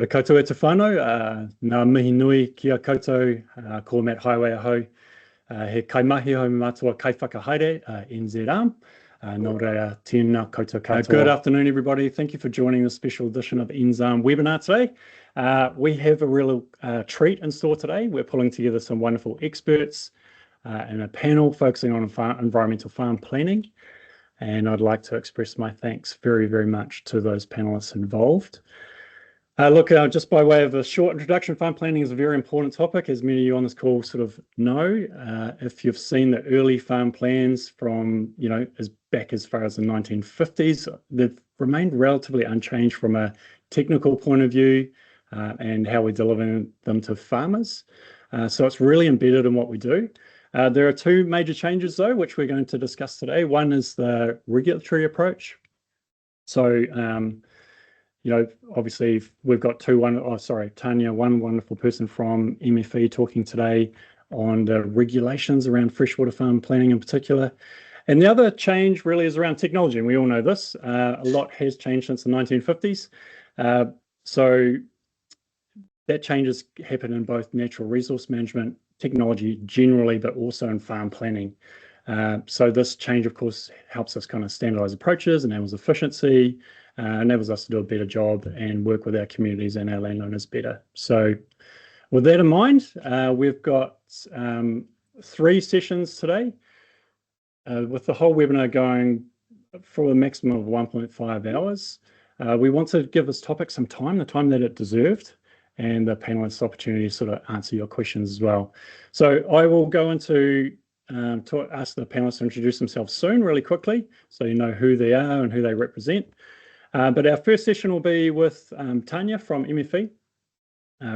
Koutou e te whānau, ngā mihi nui ki a koutou, ko Matt Highway aho, he kaimahi ho me mātua kaiwhakahaere, NZARM, nō reira tēnā koutou katoa. Good afternoon, everybody. Thank you for joining this special edition of NZARM webinar today. We have a real treat in store today. We're pulling together some wonderful experts in a panel focusing on environmental farm planning. And I'd like to express my thanks very, very much to those panelists involved. Look, just by way of a short introduction, farm planning is a very important topic, as many of you on this call sort of know. If you've seen the early farm plans from, as back as far as the 1950s, they've remained relatively unchanged from a technical point of view and how we deliver them to farmers. So it's really embedded in what we do. There are two major changes, though, which we're going to discuss today. One is the regulatory approach. So, obviously we've got Tanya, one wonderful person from MFE talking today on the regulations around freshwater farm planning in particular. And the other change really is around technology, and we all know this. A lot has changed since the 1950s. So that change has happened in both natural resource management, technology generally, but also in farm planning. So this change, of course, helps us kind of standardize approaches, enables efficiency, enables us to do a better job and work with our communities and our landowners better. So with that in mind, we've got 3 sessions today, with the whole webinar going for a maximum of 1.5 hours. We want to give this topic some time, the time that it deserved, and the panelists opportunity to sort of answer your questions as well. So I will go into ask the panelists to introduce themselves soon, really quickly, so you know who they are and who they represent. But our first session will be with Tanya from MFE,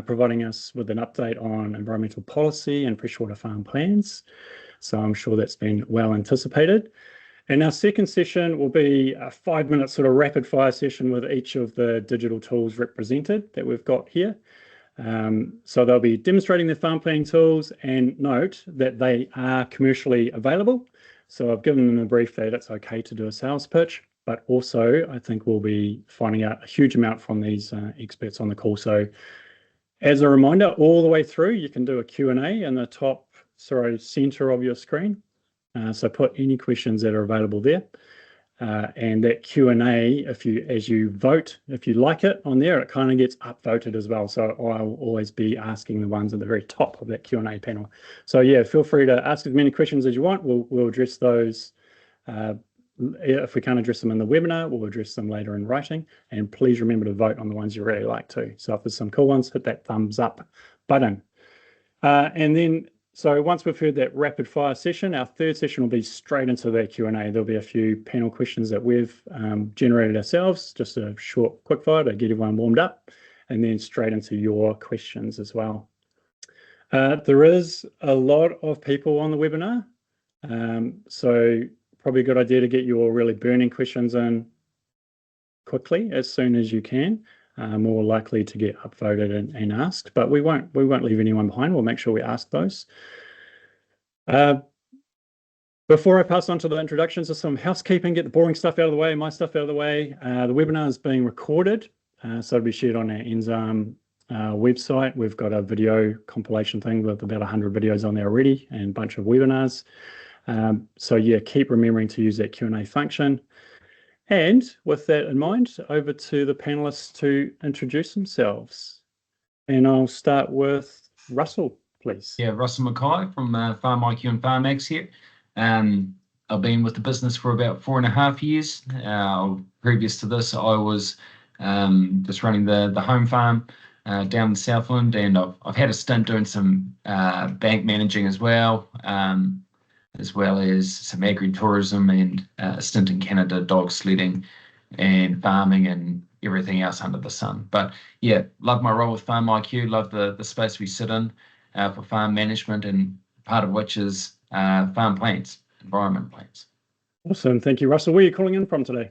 providing us with an update on environmental policy and freshwater farm plans. So I'm sure that's been well anticipated. And our second session will be a 5-minute sort of rapid fire session with each of the digital tools represented that we've got here. So they'll be demonstrating their farm planning tools, and note that they are commercially available. So I've given them a brief that it's okay to do a sales pitch, but also I think we'll be finding out a huge amount from these experts on the call. So as a reminder, all the way through, you can do a Q&A in the top, center of your screen. So put any questions that are available there. And that Q&A, as you vote, if you like it on there, it kind of gets upvoted as well. So I'll always be asking the ones at the very top of that Q&A panel. So yeah, feel free to ask as many questions as you want. We'll address those. If we can't address them in the webinar, we'll address them later in writing. And please remember to vote on the ones you really like too. So if there's some cool ones, hit that thumbs up button. And then, so once we've heard that rapid fire session, our third session will be straight into the Q&A. There'll be a few panel questions that we've generated ourselves, just a short quick fire to get everyone warmed up, and then straight into your questions as well. There is a lot of people on the webinar, so probably a good idea to get your really burning questions in quickly as soon as you can. More likely to get upvoted and asked, but we won't leave anyone behind. We'll make sure we ask those. Before I pass on to the introductions, just some housekeeping, get the boring stuff out of the way, my stuff out of the way. The webinar is being recorded, so it'll be shared on our NZARM website. We've got a video compilation thing with about 100 videos on there already and a bunch of webinars. So yeah, keep remembering to use that Q&A function. And with that in mind, over to the panelists to introduce themselves. And I'll start with Russell, please. Yeah, Russell Mackay from FarmIQ and FarmX here. I've been with the business for about 4.5 years. Previous to this, I was just running the home farm down in the Southland, and I've had a stint doing some bank managing as well as some agri-tourism and a stint in Canada, dog sledding and farming and everything else under the sun. But yeah, love my role with FarmIQ, love the space we sit in for farm management, and part of which is farm plans, environment plans. Awesome, thank you, Russell. Where are you calling in from today?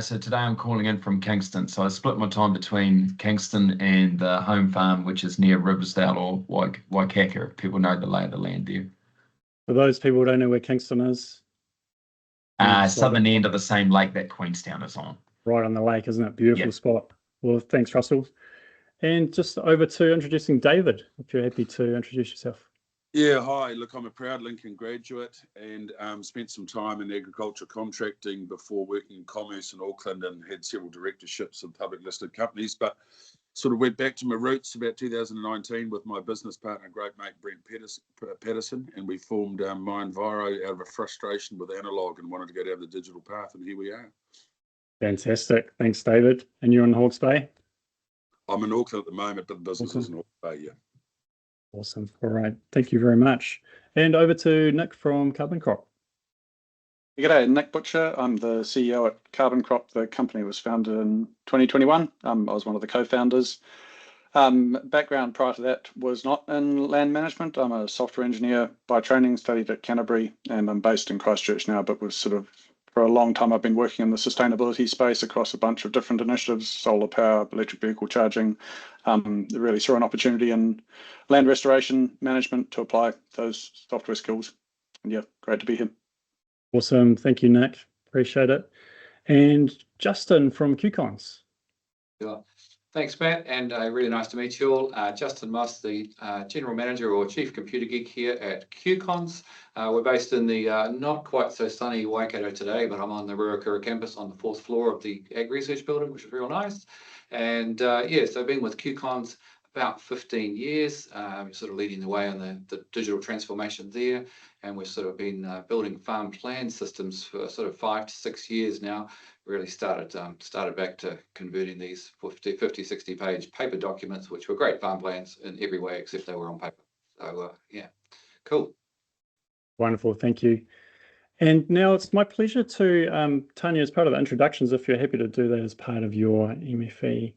So today I'm calling in from Kingston. So I split my time between Kingston and the home farm, which is near Riversdale or Waikaka, if people know the lay of the land there. For those people who don't know where Kingston is. Southern end of the same lake that Queenstown is on. Right on the lake, isn't it? Beautiful spot. Well, thanks, Russell. And just over to introducing David, if you're happy to introduce yourself. Yeah, hi. Look, I'm a proud Lincoln graduate and spent some time in agriculture contracting before working in commerce in Auckland and had several directorships of public listed companies, but sort of went back to my roots about 2019 with my business partner, great mate Brent Patterson, and we formed MyEnviro out of a frustration with analog and wanted to go down the digital path, and here we are. Fantastic. Thanks, David. And you're in Hawke's Bay? I'm in Auckland at the moment, but the business is in Hawke's Bay, yeah. Awesome. All right. Thank you very much. And over to Nick from CarbonCrop. G'day, Nick Butcher. I'm the CEO at CarbonCrop. The company was founded in 2021. I was one of the co-founders. Background prior to that was not in land management. I'm a software engineer by training, studied at Canterbury, and I'm based in Christchurch now, but was sort of, for a long time, I've been working in the sustainability space across a bunch of different initiatives, solar power, electric vehicle charging. Really saw an opportunity in land restoration management to apply those software skills. And yeah, great to be here. Awesome. Thank you, Nick. Appreciate it. And Justin from QCONZ. Sure. Thanks, Matt, and really nice to meet you all. Justin Moss, the General Manager or Chief Computer Geek here at QCONZ. We're based in the not quite so sunny Waikato today, but I'm on the Ruakura campus on the 4th floor of the Ag Research Building, which is real nice. And yeah, so I've been with QCONZ about 15 years, sort of leading the way on the digital transformation there. And we've sort of been building farm plan systems for sort of 5 to 6 years now. Really started back to converting these 50, 60 page paper documents, which were great farm plans in every way except they were on paper. So yeah, cool. Wonderful. Thank you. And now it's my pleasure to, Tanya, as part of the introductions, if you're happy to do that as part of your MFE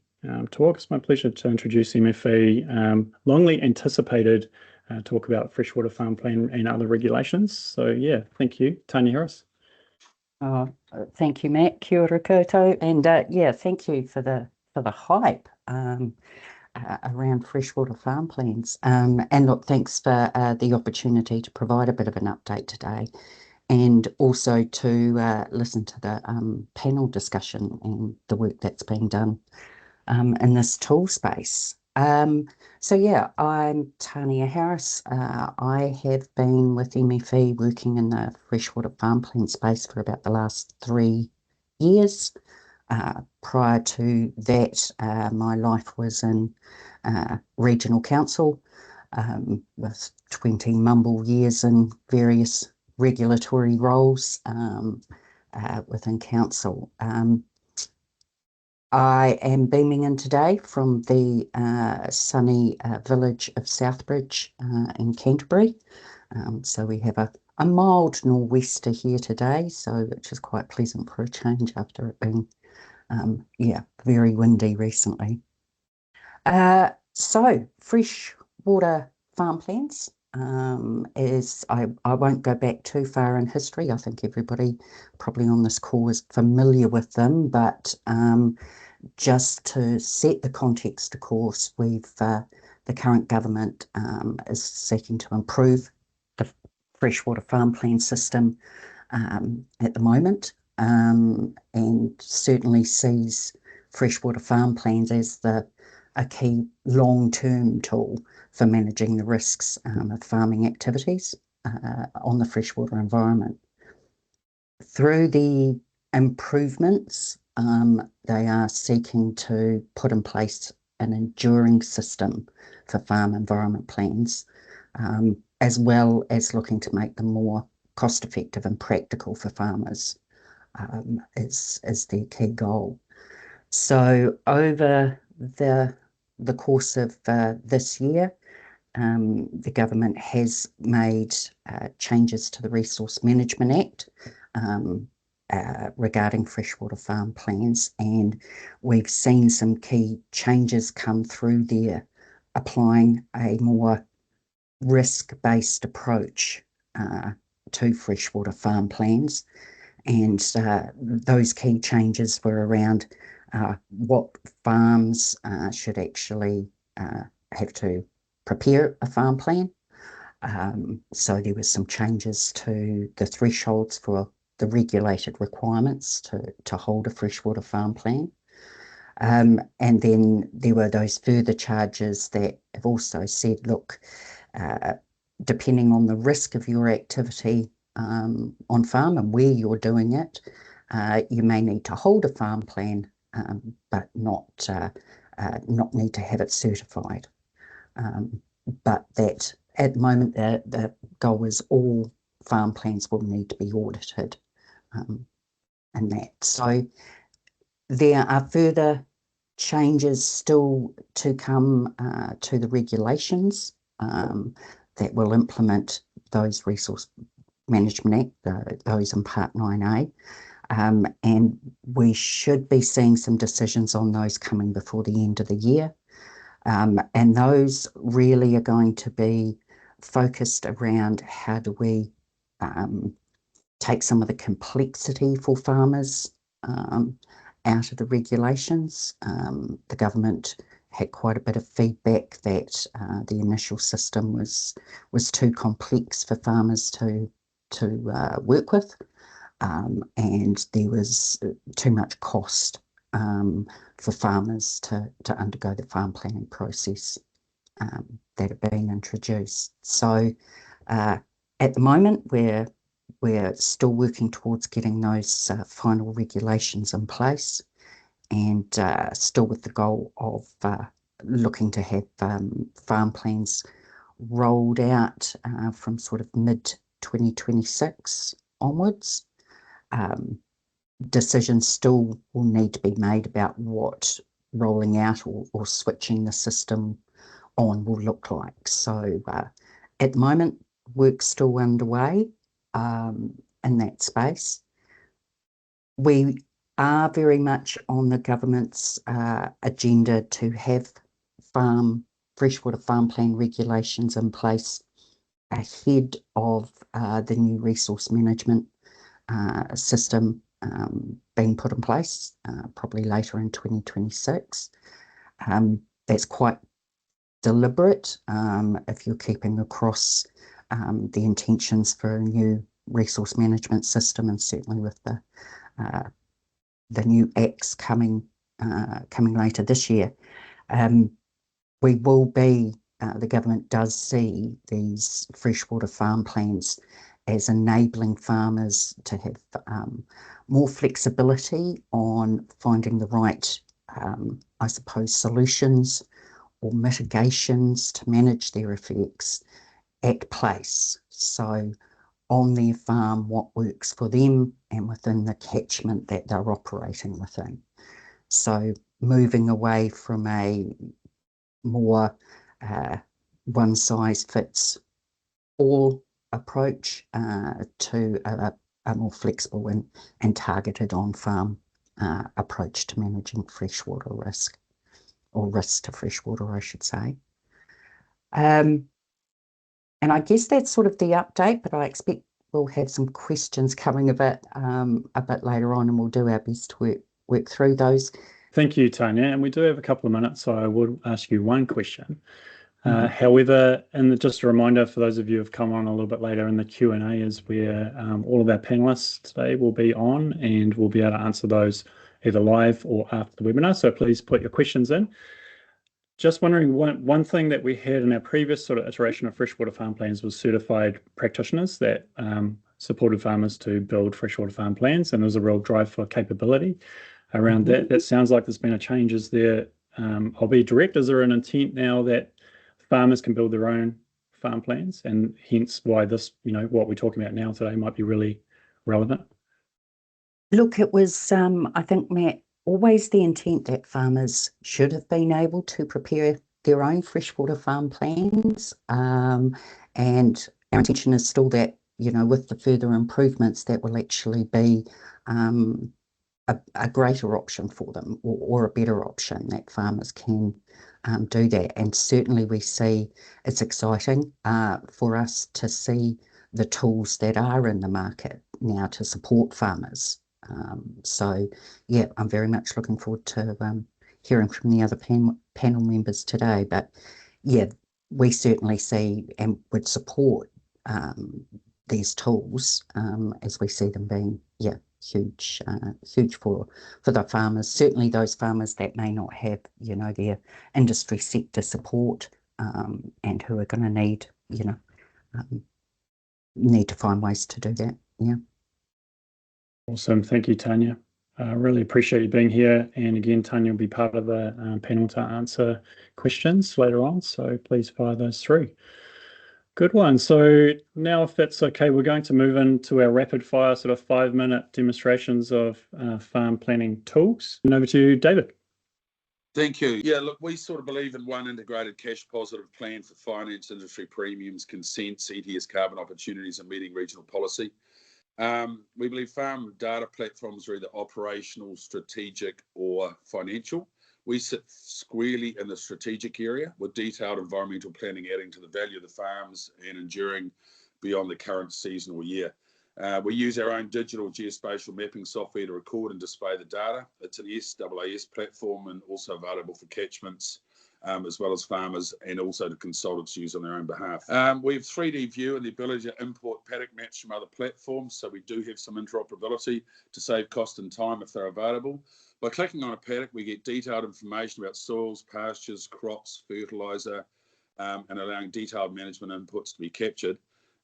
talk, it's my pleasure to introduce MFE, longly anticipated talk about freshwater farm plan and other regulations. So yeah, thank you. Tanya Harris. Thank you, Matt. Kia ora koutou. And yeah, thank you for the hype around freshwater farm plans. And look, thanks for the opportunity to provide a bit of an update today, and also to listen to the panel discussion and the work that's being done in this tool space. So yeah, I'm Tanya Harris. I have been with MFE working in the freshwater farm plan space for about the last 3 years. Prior to that, my life was in regional council with 20 mumble years in various regulatory roles within council. I am beaming in today from the sunny village of Southbridge in Canterbury. So we have a mild nor'wester here today, so which is quite pleasant for a change after it being, yeah, very windy recently. So freshwater farm plans is, I won't go back too far in history. I think everybody probably on this call is familiar with them, but just to set the context, of course, the current government is seeking to improve the freshwater farm plan system at the moment, and certainly sees freshwater farm plans as a key long-term tool for managing the risks of farming activities on the freshwater environment. Through the improvements, they are seeking to put in place an enduring system for farm environment plans, as well as looking to make them more cost-effective and practical for farmers, is their key goal. So over the course of this year, the government has made changes to the Resource Management Act regarding freshwater farm plans, and we've seen some key changes come through there, applying a more risk-based approach to freshwater farm plans. And those key changes were around what farms should actually have to prepare a farm plan. So there were some changes to the thresholds for the regulated requirements to hold a freshwater farm plan. And then there were those further charges that have also said, look, depending on the risk of your activity on farm and where you're doing it, you may need to hold a farm plan, but not need to have it certified. But that at the moment, the goal is all farm plans will need to be audited, and that. So there are further changes still to come to the regulations that will implement those Resource Management Act, those in Part 9A. And we should be seeing some decisions on those coming before the end of the year. And those really are going to be focused around how do we take some of the complexity for farmers out of the regulations. The government had quite a bit of feedback that the initial system was too complex for farmers to work with, and there was too much cost for farmers to undergo the farm planning process that had been introduced. So at the moment, we're still working towards getting those final regulations in place, and still with the goal of looking to have farm plans rolled out from sort of mid-2026 onwards. Decisions still will need to be made about what rolling out or switching the system on will look like. So at the moment, work's still underway in that space. We are very much on the government's agenda to have freshwater farm plan regulations in place ahead of the new resource management system being put in place, probably later in 2026. That's quite deliberate if you're keeping across the intentions for a new resource management system, and certainly with the new acts coming later this year. We will be, the government does see these freshwater farm plans as enabling farmers to have more flexibility on finding the right, I suppose, solutions or mitigations to manage their effects at place. So on their farm, what works for them and within the catchment that they're operating within. So moving away from a more one-size-fits-all approach to a more flexible and targeted on-farm approach to managing freshwater risk, or risk to freshwater, I should say. And I guess that's sort of the update, but I expect we'll have some questions coming a bit later on, and we'll do our best to work through those. Thank you, Tanya. And we do have a couple of minutes, so I would ask you one question. However, and just a reminder for those of you who have come on a little bit later, in the Q&A is where all of our panelists today will be on, and we'll be able to answer those either live or after the webinar. So please put your questions in. Just wondering, one thing that we had in our previous sort of iteration of freshwater farm plans was certified practitioners that supported farmers to build freshwater farm plans, and there was a real drive for capability around that. That sounds like there's been a change. Is there, I'll be direct, is there an intent now that farmers can build their own farm plans, and hence why this, what we're talking about now today might be really relevant? Look, it was, I think, Matt, always the intent that farmers should have been able to prepare their own freshwater farm plans. And our intention is still that, with the further improvements, that will actually be a greater option for them, or a better option, that farmers can do that. And certainly we see it's exciting for us to see the tools that are in the market now to support farmers. So yeah, I'm very much looking forward to hearing from the other panel members today. But yeah, we certainly see and would support these tools as we see them being huge for the farmers. Certainly those farmers that may not have, you know, their industry sector support, and who are going to need, you know, need to find ways to do that. Yeah. Awesome. Thank you, Tanya. I really appreciate you being here. And again, Tanya will be part of the panel to answer questions later on. So please fire those through. Good one. So now, if that's okay, we're going to move into our rapid fire sort of 5-minute demonstrations of farm planning tools. And over to you, David. Thank you. Yeah, look, we sort of believe in one integrated cash positive plan for finance, industry premiums, consents, ETS carbon opportunities, and meeting regional policy. We believe farm data platforms are either operational, strategic, or financial. We sit squarely in the strategic area, with detailed environmental planning adding to the value of the farms and enduring beyond the current seasonal year. We use our own digital geospatial mapping software to record and display the data. It's an SaaS platform and also available for catchments, as well as farmers, and also the consultants use on their own behalf. We have 3D view and the ability to import paddock maps from other platforms, so we do have some interoperability to save cost and time if they're available. By clicking on a paddock, we get detailed information about soils, pastures, crops, fertiliser, and allowing detailed management inputs to be captured.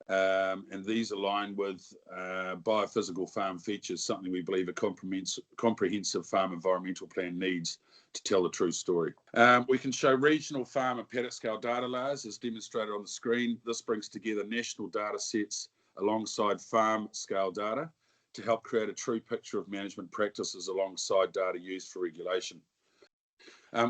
And these align with biophysical farm features, something we believe a comprehensive farm environmental plan needs to tell the true story. We can show regional farm and paddock scale data layers as demonstrated on the screen. This brings together national data sets alongside farm scale data to help create a true picture of management practices alongside data used for regulation.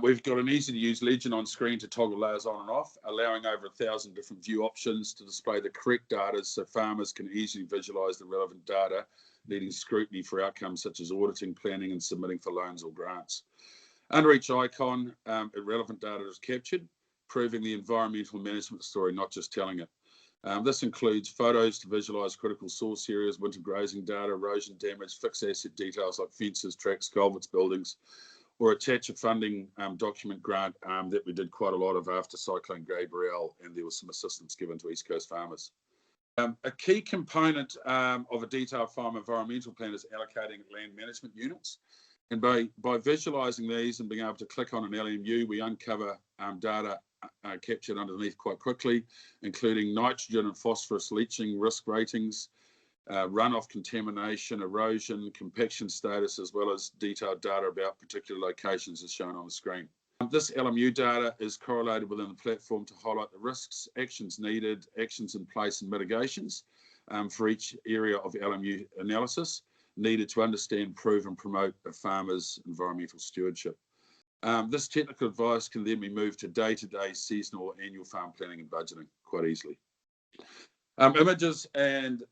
We've got an easy to use legend on screen to toggle layers on and off, allowing over 1,000 different view options to display the correct data so farmers can easily visualize the relevant data, needing scrutiny for outcomes such as auditing, planning, and submitting for loans or grants. Under each icon, relevant data is captured, proving the environmental management story, not just telling it. This includes photos to visualise critical source areas, winter grazing data, erosion damage, fixed asset details like fences, tracks, culverts, buildings, or attach a funding document grant that we did quite a lot of after Cyclone Gabrielle, and there was some assistance given to East Coast farmers. A key component of a detailed farm environmental plan is allocating land management units. And by visualising these and being able to click on an LMU, we uncover data captured underneath quite quickly, including nitrogen and phosphorus leaching risk ratings, runoff contamination, erosion, compaction status, as well as detailed data about particular locations as shown on the screen. This LMU data is correlated within the platform to highlight the risks, actions needed, actions in place, and mitigations for each area of LMU analysis needed to understand, prove, and promote a farmer's environmental stewardship. This technical advice can then be moved to day-to-day, seasonal, or annual farm planning and budgeting quite easily. Images, and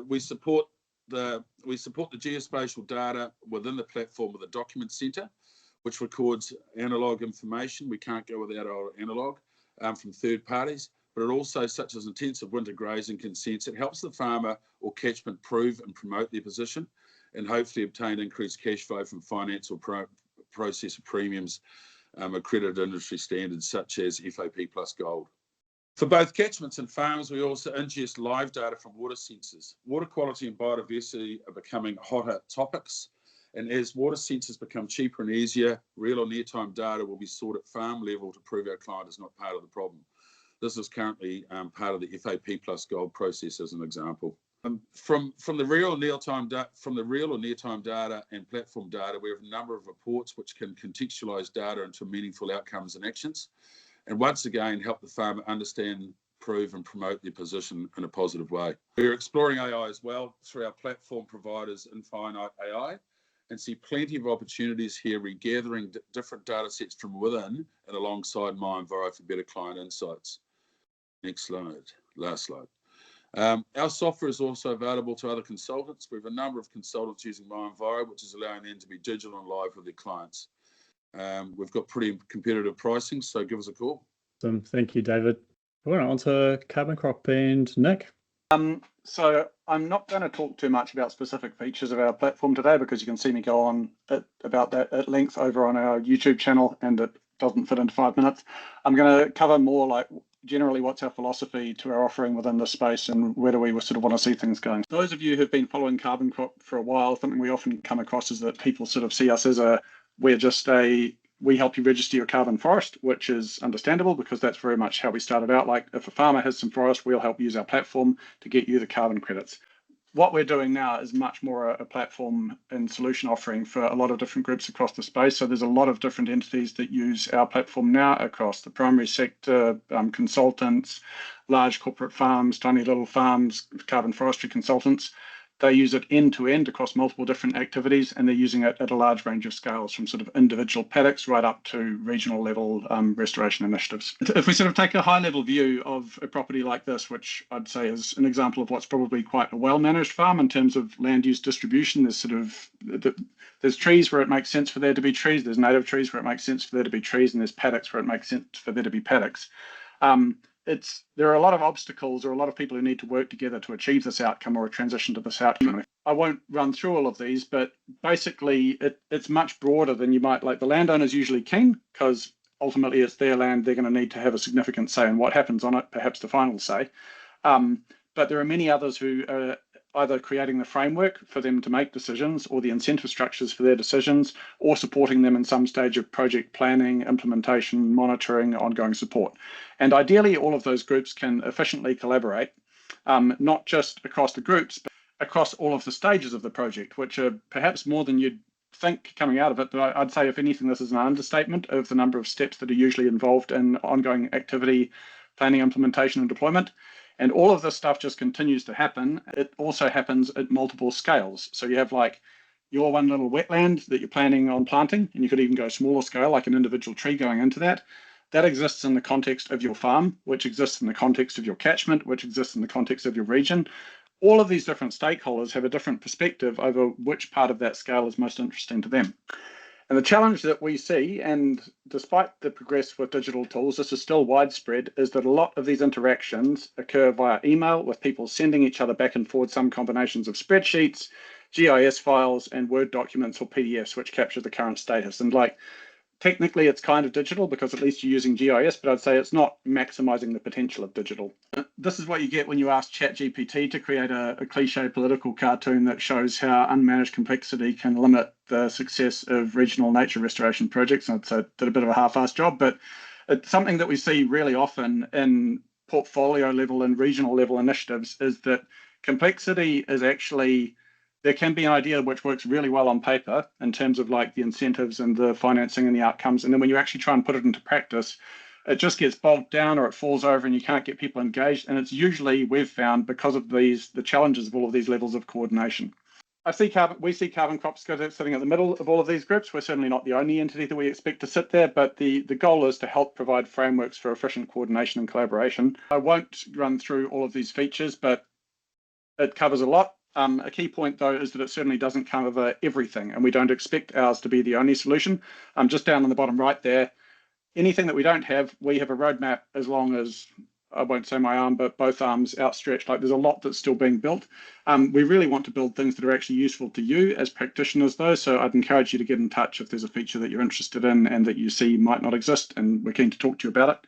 we support the geospatial data within the platform with a document center, which records analog information. We can't go without our analog from third parties, but it also, such as intensive winter grazing consents, it helps the farmer or catchment prove and promote their position and hopefully obtain increased cash flow from finance or processor premiums, accredited industry standards such as FAP plus gold. For both catchments and farms, we also ingest live data from water sensors. Water quality and biodiversity are becoming hotter topics, and as water sensors become cheaper and easier, real or near-time data will be sought at farm level to prove our client is not part of the problem. This is currently part of the FAP plus gold process as an example. From the real or near-time data and platform data, we have a number of reports which can contextualize data into meaningful outcomes and actions, and once again help the farmer understand, prove, and promote their position in a positive way. We're exploring AI as well through our platform providers, Infinite AI, and see plenty of opportunities here regathering different data sets from within and alongside MyEnviro for better client insights. Next slide, last slide. Our software is also available to other consultants. We have a number of consultants using MyEnviro, which is allowing them to be digital and live with their clients. We've got pretty competitive pricing, so give us a call. Thank you, David. Well, on to CarbonCrop and Nick. So I'm not going to talk too much about specific features of our platform today because you can see me go on about that at length over on our YouTube channel, and it doesn't fit into 5 minutes. I'm going to cover more like generally what's our philosophy to our offering within this space, and where do we sort of want to see things going. Those of you who've been following CarbonCrop for a while, something we often come across is that people sort of see us as we help you register your carbon forest, which is understandable because that's very much how we started out. Like if a farmer has some forest, we'll help use our platform to get you the carbon credits. What we're doing now is much more a platform and solution offering for a lot of different groups across the space. So there's a lot of different entities that use our platform now across the primary sector, consultants, large corporate farms, tiny little farms, carbon forestry consultants. They use it end to end across multiple different activities, and they're using it at a large range of scales, from sort of individual paddocks right up to regional level restoration initiatives. If we sort of take a high level view of a property like this, which I'd say is an example of what's probably quite a well-managed farm in terms of land use distribution, there's trees where it makes sense for there to be trees, there's native trees where it makes sense for there to be trees, and there's paddocks where it makes sense for there to be paddocks. There are a lot of obstacles or a lot of people who need to work together to achieve this outcome or a transition to this outcome. I won't run through all of these, but basically it's much broader than you might like. The landowner's usually keen because ultimately it's their land. They're going to need to have a significant say in what happens on it, perhaps the final say. But there are many others who are either creating the framework for them to make decisions or the incentive structures for their decisions, or supporting them in some stage of project planning, implementation, monitoring, ongoing support. And ideally, all of those groups can efficiently collaborate, not just across the groups, but across all of the stages of the project, which are perhaps more than you'd think coming out of it. But I'd say, if anything, this is an understatement of the number of steps that are usually involved in ongoing activity, planning, implementation, and deployment. And all of this stuff just continues to happen. It also happens at multiple scales. So you have like your one little wetland that you're planning on planting, and you could even go smaller scale, like an individual tree going into that. That exists in the context of your farm, which exists in the context of your catchment, which exists in the context of your region. All of these different stakeholders have a different perspective over which part of that scale is most interesting to them. And the challenge that we see, and despite the progress with digital tools, this is still widespread, is that a lot of these interactions occur via email, with people sending each other back and forward some combinations of spreadsheets, GIS files, and Word documents or PDFs, which capture the current status. And like, technically it's kind of digital because at least you're using GIS, but I'd say it's not maximizing the potential of digital. This is what you get when you ask ChatGPT to create a cliche political cartoon that shows how unmanaged complexity can limit the success of regional nature restoration projects. And so it did a bit of a half-assed job, but it's something that we see really often in portfolio level and regional level initiatives, is that complexity is actually, there can be an idea which works really well on paper in terms of like the incentives and the financing and the outcomes. And then when you actually try and put it into practice, it just gets bogged down or it falls over and you can't get people engaged. And it's usually, we've found, because of the challenges of all of these levels of coordination. We see CarbonCrop sitting at the middle of all of these groups. We're certainly not the only entity that we expect to sit there, but the goal is to help provide frameworks for efficient coordination and collaboration. I won't run through all of these features, but it covers a lot. A key point, though, is that it certainly doesn't cover everything, and we don't expect ours to be the only solution. Just down on the bottom right there, anything that we don't have, we have a roadmap as long as, I won't say my arm, but both arms outstretched. Like, there's a lot that's still being built. We really want to build things that are actually useful to you as practitioners, though, so I'd encourage you to get in touch if there's a feature that you're interested in and that you see might not exist, and we're keen to talk to you about it.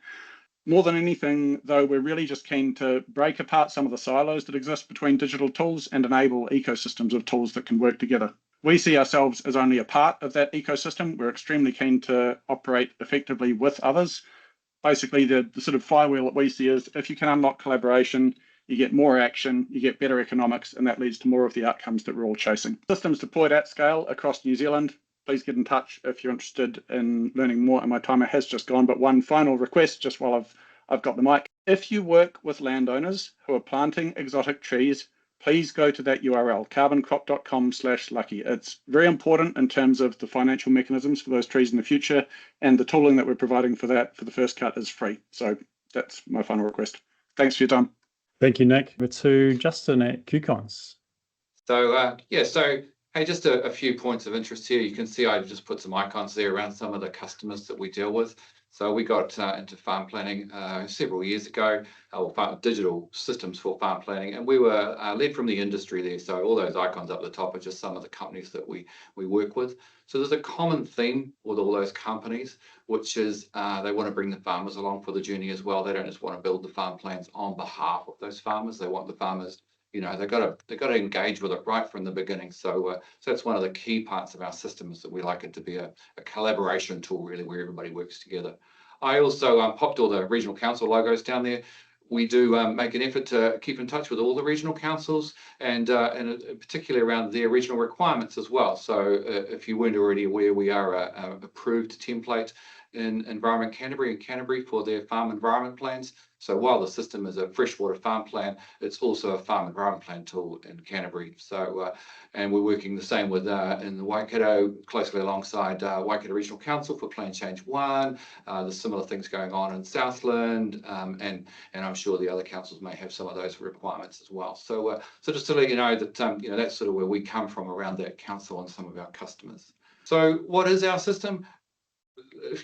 More than anything, though, we're really just keen to break apart some of the silos that exist between digital tools and enable ecosystems of tools that can work together. We see ourselves as only a part of that ecosystem. We're extremely keen to operate effectively with others. Basically, the sort of flywheel that we see is, if you can unlock collaboration, you get more action, you get better economics, and that leads to more of the outcomes that we're all chasing. Systems deployed at scale across New Zealand. Please get in touch if you're interested in learning more. And my timer has just gone, but one final request, just while I've got the mic. If you work with landowners who are planting exotic trees, please go to that URL, carboncrop.com/lucky. It's very important in terms of the financial mechanisms for those trees in the future, and the tooling that we're providing for that for the first cut is free. So that's my final request. Thanks for your time. Thank you, Nick. Over to Justin at QCONZ. So, hey, just a few points of interest here. You can see I just put some icons there around some of the customers that we deal with. So we got into farm planning several years ago, or digital systems for farm planning, and we were led from the industry there. So all those icons up the top are just some of the companies that we work with. So there's a common theme with all those companies, which is they want to bring the farmers along for the journey as well. They don't just want to build the farm plans on behalf of those farmers. They want the farmers, you know, they've got to engage with it right from the beginning. So that's one of the key parts of our system, is that we like it to be a collaboration tool, really, where everybody works together. I also popped all the regional council logos down there. We do make an effort to keep in touch with all the regional councils, and particularly around their regional requirements as well. So if you weren't already aware, we are a approved template in Environment Canterbury and Canterbury for their farm environment plans. So while the system is a freshwater farm plan, it's also a farm environment plan tool in Canterbury. So and we're working the same with in the Waikato, closely alongside Waikato Regional Council for Plan Change 1. There's similar things going on in Southland, and I'm sure the other councils may have some of those requirements as well. So so just to let you know that you know, that's sort of where we come from around that council and some of our customers. So what is our system?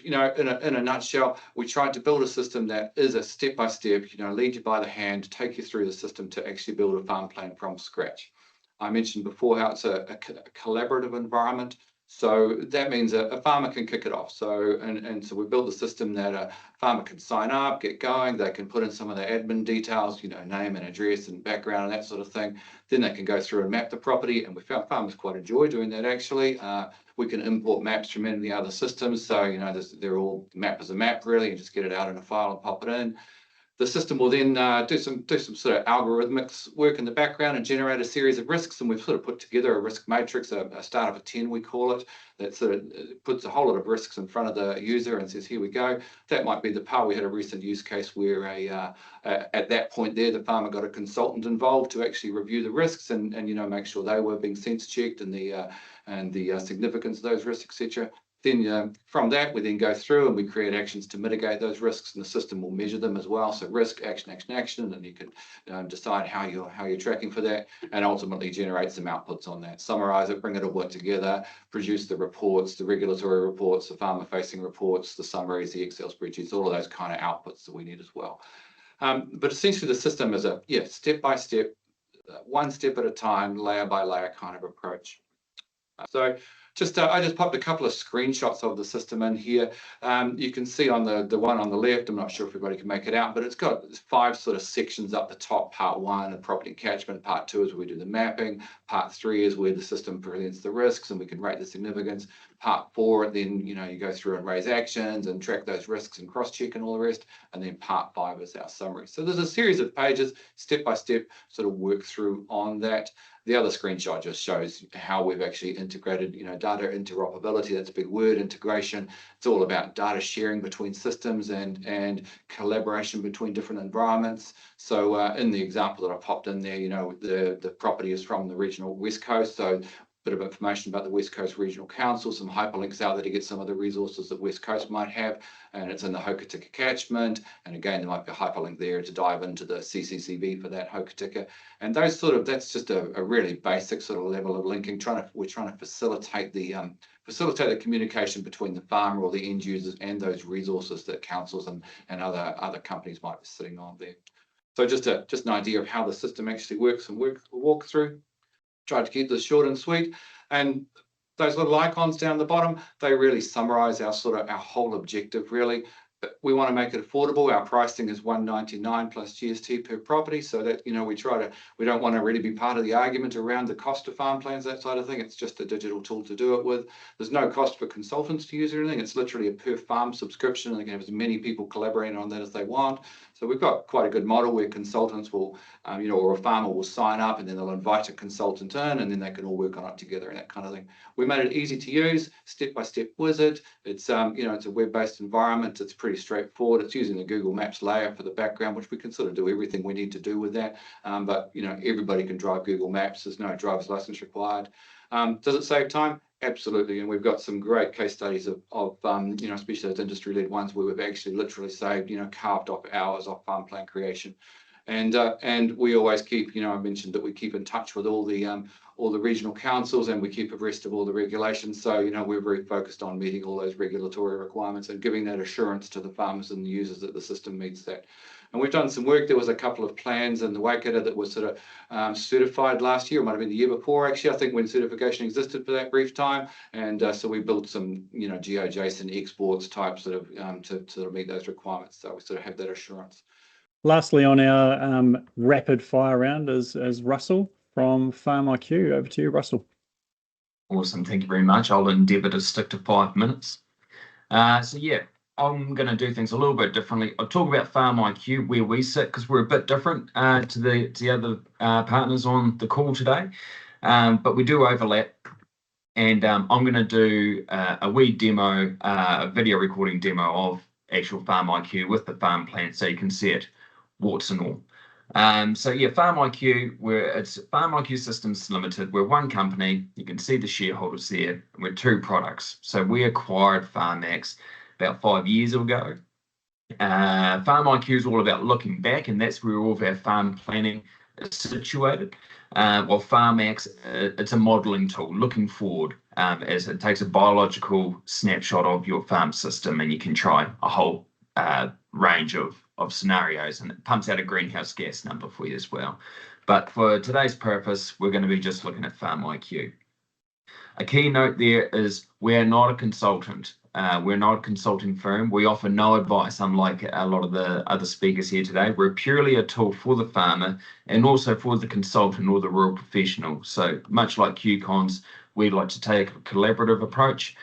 You know, in a nutshell, we tried to build a system that is a step-by-step, you know, lead you by the hand, take you through the system to actually build a farm plan from scratch. I mentioned before how it's a collaborative environment. So that means a farmer can kick it off. So and so we build the system that a farmer can sign up, get going. They can put in some of their admin details, you know, name and address and background and that sort of thing. Then they can go through and map the property. And we found farmers quite enjoy doing that, actually. We can import maps from any of the other systems. So, you know, they're all map as a map, really, and just get it out in a file and pop it in. The system will then do some sort of algorithmic work in the background and generate a series of risks. And we've sort of put together a risk matrix, a start of a 10, we call it, that sort of puts a whole lot of risks in front of the user and says, here we go. That might be the part. We had a recent use case where at that point there, the farmer got a consultant involved to actually review the risks and you know, make sure they were being sense checked and the significance of those risks, etc. Then from that, we then go through and we create actions to mitigate those risks, and the system will measure them as well. So risk, action, action, action, and you can decide how you're tracking for that, and ultimately generate some outputs on that. Summarize it, bring it all together, produce the reports, the regulatory reports, the farmer-facing reports, the summaries, the Excel spreadsheets, all of those kind of outputs that we need as well. But essentially, the system is a step-by-step, one step at a time, layer by layer kind of approach. So I just popped a couple of screenshots of the system in here. You can see on the one on the left, I'm not sure if everybody can make it out, but it's got 5 sort of sections up the top. Part 1, and property catchment. Part 2 is where we do the mapping. Part 3 is where the system presents the risks and we can rate the significance. Part 4, then, you know, you go through and raise actions and track those risks and cross-check and all the rest. And then part 5 is our summary. So there's a series of pages, step by step, sort of work through on that. The other screenshot just shows how we've actually integrated, you know, data interoperability. That's a big word, integration. It's all about data sharing between systems and collaboration between different environments. So in the example that I popped in there, you know, the property is from the regional West Coast. So bit of information about the West Coast Regional Council, some hyperlinks out there to get some of the resources that West Coast might have, and it's in the Hokitika catchment. And again, there might be a hyperlink there to dive into the CCCV for that Hokitika. And those sort of, that's just a really basic sort of level of linking. We're trying to facilitate the communication between the farmer or the end users and those resources that councils and other companies might be sitting on there. So just an idea of how the system actually works and we'll walk through. Tried to keep this short and sweet, and those little icons down the bottom, they really summarize our whole objective, really. We want to make it affordable. Our pricing is $199 plus GST per property, so that, you know, we don't want to really be part of the argument around the cost of farm plans, that side of thing. It's just a digital tool to do it with. There's no cost for consultants to use or anything. It's literally a per farm subscription, and they can have as many people collaborating on that as they want. So we've got quite a good model where consultants will, you know, or a farmer will sign up and then they'll invite a consultant in and then they can all work on it together and that kind of thing. We made it easy to use, step-by-step wizard. It's, you know, it's a web-based environment. It's pretty straightforward. It's using the Google Maps layer for the background, which we can sort of do everything we need to do with that. But, you know, everybody can drive Google Maps. There's no driver's license required. Does it save time? Absolutely, and we've got some great case studies of you know, especially those industry-led ones where we've actually literally saved, you know, carved off hours off farm plan creation. And we always keep, I mentioned that we keep in touch with all the regional councils, and we keep abreast of all the regulations. So, we're very focused on meeting all those regulatory requirements and giving that assurance to the farmers and the users that the system meets that. And we've done some work. There was a couple of plans in the Waikato that was sort of certified last year. It might have been the year before, actually, I think, when certification existed for that brief time. And so we built some, GeoJSON exports types to sort of meet those requirements. So we sort of have that assurance. Lastly, on our rapid fire round is Russell from FarmIQ. Over to you, Russell. Awesome. Thank you very much. I'll endeavour to stick to 5 minutes. So yeah, I'm going to do things a little bit differently. I'll talk about FarmIQ, where we sit, because we're a bit different to the other partners on the call today, but we do overlap. And I'm going to do a wee demo, a video recording demo of actual FarmIQ with the farm plan, so you can see it, warts and all. So yeah, FarmIQ, it's FarmIQ Systems Limited. We're one company. You can see the shareholders there. We're 2 products. So we acquired FarmX about 5 years ago. FarmIQ is all about looking back, and that's where all of our farm planning is situated. While FarmX, it's a modelling tool looking forward, as it takes a biological snapshot of your farm system, and you can try a whole range of scenarios, and it pumps out a greenhouse gas number for you as well. But for today's purpose, we're going to be just looking at FarmIQ. A key note there is we're not a consultant. We're not a consulting firm. We offer no advice, unlike a lot of the other speakers here today. We're purely a tool for the farmer and also for the consultant or the rural professional. So much like QCONZ, we like to take a collaborative approach.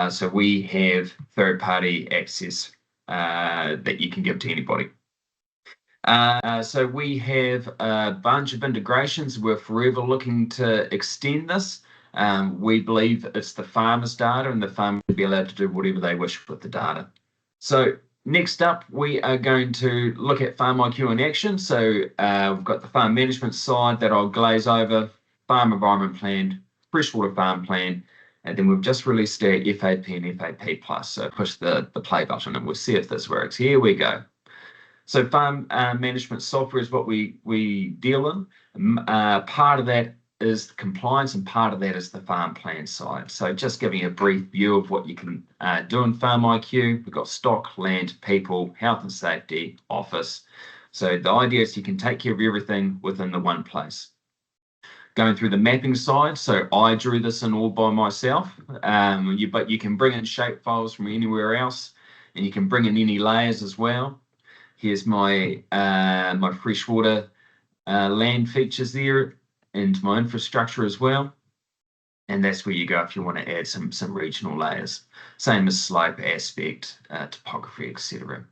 So we have third-party access that you can give to anybody. So we have a bunch of integrations. We're forever looking to extend this. We believe it's the farmer's data, and the farmer will be allowed to do whatever they wish with the data. So next up, we are going to look at FarmIQ in action. So we've got the farm management side that I'll glaze over, farm environment plan, freshwater farm plan, and then we've just released our FAP and FAP Plus. So push the play button and we'll see if this works. Here we go. So farm management software is what we deal in. Part of that is compliance, and part of that is the farm plan side. So just giving a brief view of what you can do in FarmIQ. We've got stock, land, people, health and safety, office. So the idea is you can take care of everything within the one place. Going through the mapping side, so I drew this in all by myself, but you can bring in shape files from anywhere else, and you can bring in any layers as well. Here's my my freshwater land features there, and my infrastructure as well. And that's where you go if you want to add some regional layers. Same as slope, aspect, topography, etc.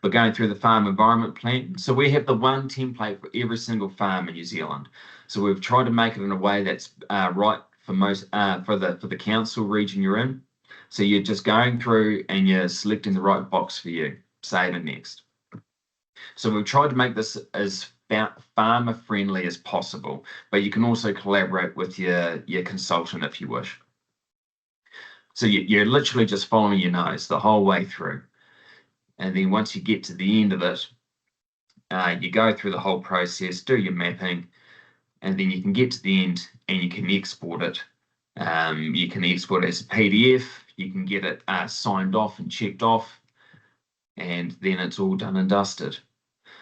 But going through the farm environment plan, so we have the one template for every single farm in New Zealand. So we've tried to make it in a way that's right for most for the council region you're in. So you're just going through and you're selecting the right box for you. Save and next. So we've tried to make this as farmer friendly as possible, but you can also collaborate with your consultant if you wish. So you're literally just following your nose the whole way through. And then once you get to the end of it, you go through the whole process, do your mapping, and then you can get to the end and you can export it. You can export it as a PDF, you can get it signed off and checked off, and then it's all done and dusted.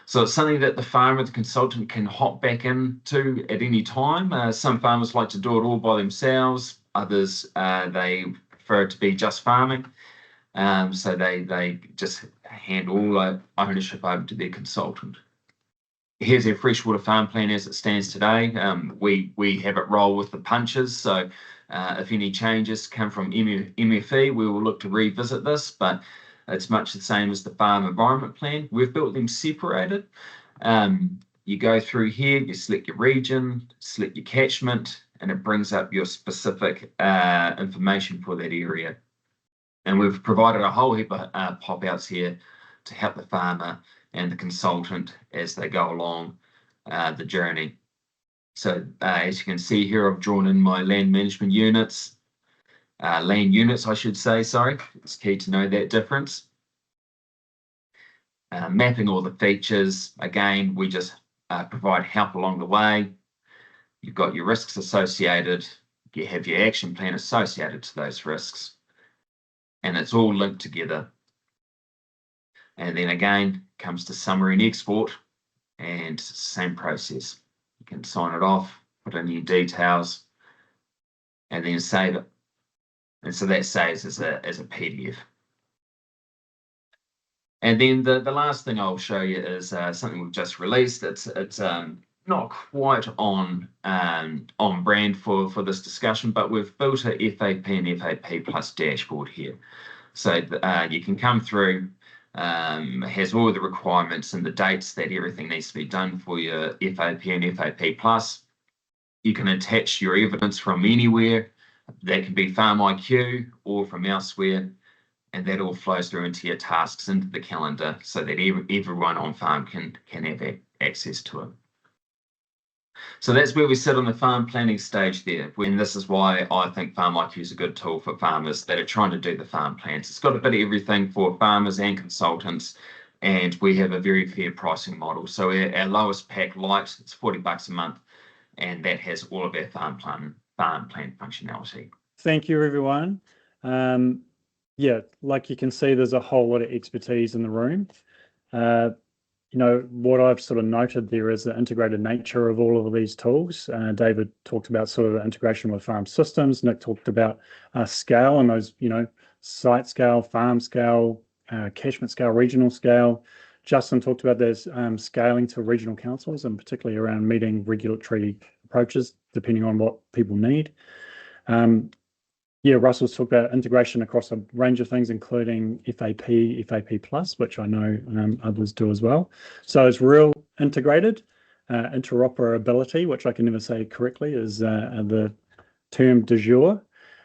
So it's something that the farmer, the consultant, can hop back into at any time. Some farmers like to do it all by themselves. Others, they prefer it to be just farming. So they just hand all ownership over to their consultant. Here's our freshwater farm plan as it stands today. We have it roll with the punches. So if any changes come from MFE, we will look to revisit this, but it's much the same as the farm environment plan. We've built them separated. You go through here, you select your region, select your catchment, and it brings up your specific information for that area. And we've provided a whole heap of pop-outs here to help the farmer and the consultant as they go along the journey. So as you can see here, I've drawn in my land management units. Land units, I should say, sorry. It's key to know that difference. mapping all the features. Again, we just provide help along the way. You've got your risks associated. You have your action plan associated to those risks. And it's all linked together. And then again, comes to summary and export, and same process. You can sign it off, put in your details, and then save it. And so that saves as a PDF. And then the last thing I'll show you is something we've just released. It's not quite on brand for this discussion, but we've built a FAP and FAP Plus dashboard here. So you can come through, has all the requirements and the dates that everything needs to be done for your FAP and FAP Plus. You can attach your evidence from anywhere. That can be FarmIQ or from elsewhere, and that all flows through into your tasks, into the calendar, so that everyone on farm can have access to it. So that's where we sit on the farm planning stage there, when this is why I think FarmIQ is a good tool for farmers that are trying to do the farm plans. It's got a bit of everything for farmers and consultants, and we have a very fair pricing model. So our lowest pack light, it's $40 a month, and that has all of our farm plan functionality. Thank you, everyone. Yeah, like you can see, there's a whole lot of expertise in the room. You know, what I've sort of noted there is the integrated nature of all of these tools. David talked about sort of the integration with farm systems. Nick talked about scale and those, you know, site scale, farm scale, catchment scale, regional scale. Justin talked about this scaling to regional councils, and particularly around meeting regulatory approaches, depending on what people need. Yeah, Russell's talked about integration across a range of things, including FAP, FAP Plus, which I know others do as well. So it's real integrated. Interoperability, which I can never say correctly, is the term du jour.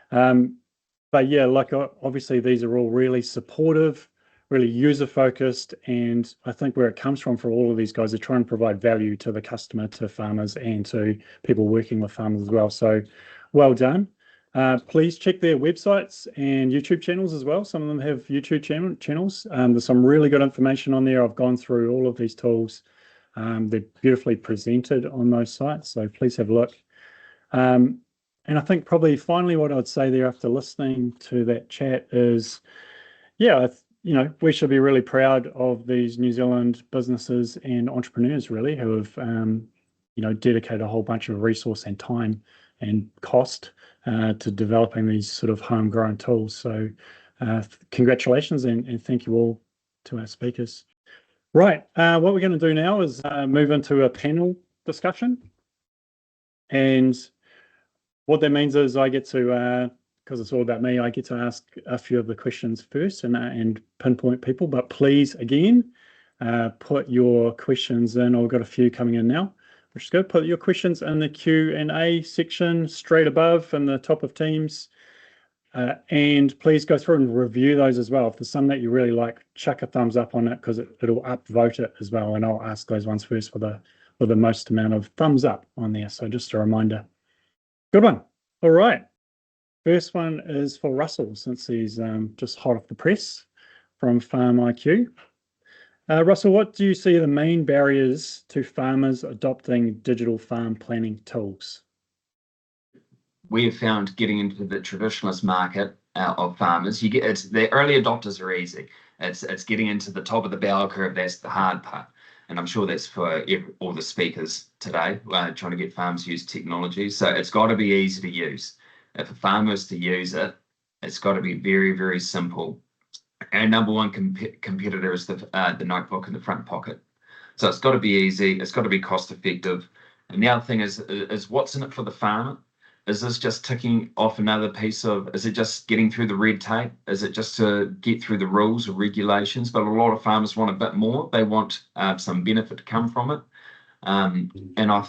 But yeah, like obviously these are all really supportive, really user-focused, and I think where it comes from for all of these guys, they try and provide value to the customer, to farmers, and to people working with farmers as well. So well done. Please check their websites and YouTube channels as well. Some of them have YouTube channels. There's some really good information on there. I've gone through all of these tools. They're beautifully presented on those sites, so please have a look. And I think probably finally what I'd say there after listening to that chat is, yeah, you know, we should be really proud of these New Zealand businesses and entrepreneurs really who have, you know, dedicated a whole bunch of resource and time and cost to developing these sort of homegrown tools. So congratulations and thank you all to our speakers. Right, what we're going to do now is move into a panel discussion. And what that means is I get to, because it's all about me, I get to ask a few of the questions first and pinpoint people. But please, again, put your questions in. I've got a few coming in now. Which is good. Put your questions in the Q&A section straight above in the top of Teams. And please go through and review those as well. If there's some that you really like, chuck a thumbs up on it because it'll upvote it as well. And I'll ask those ones first for the most amount of thumbs up on there. So just a reminder. Good one. All right. First one is for Russell, since he's just hot off the press from FarmIQ. Russell, what do you see are the main barriers to farmers adopting digital farm planning tools? We have found getting into the traditionalist market of farmers, the early adopters are easy. It's getting into the top of the bell curve, that's the hard part. And I'm sure that's for all the speakers today, trying to get farmers to use technology. So it's got to be easy to use. If a farmer is to use it, it's got to be very, very simple. Our number one competitor is the notebook in the front pocket. So it's got to be easy, it's got to be cost effective. And the other thing is what's in it for the farmer? Is this just ticking off another piece of, is it just getting through the red tape? Is it just to get through the rules or regulations? But a lot of farmers want a bit more. They want some benefit to come from it. And I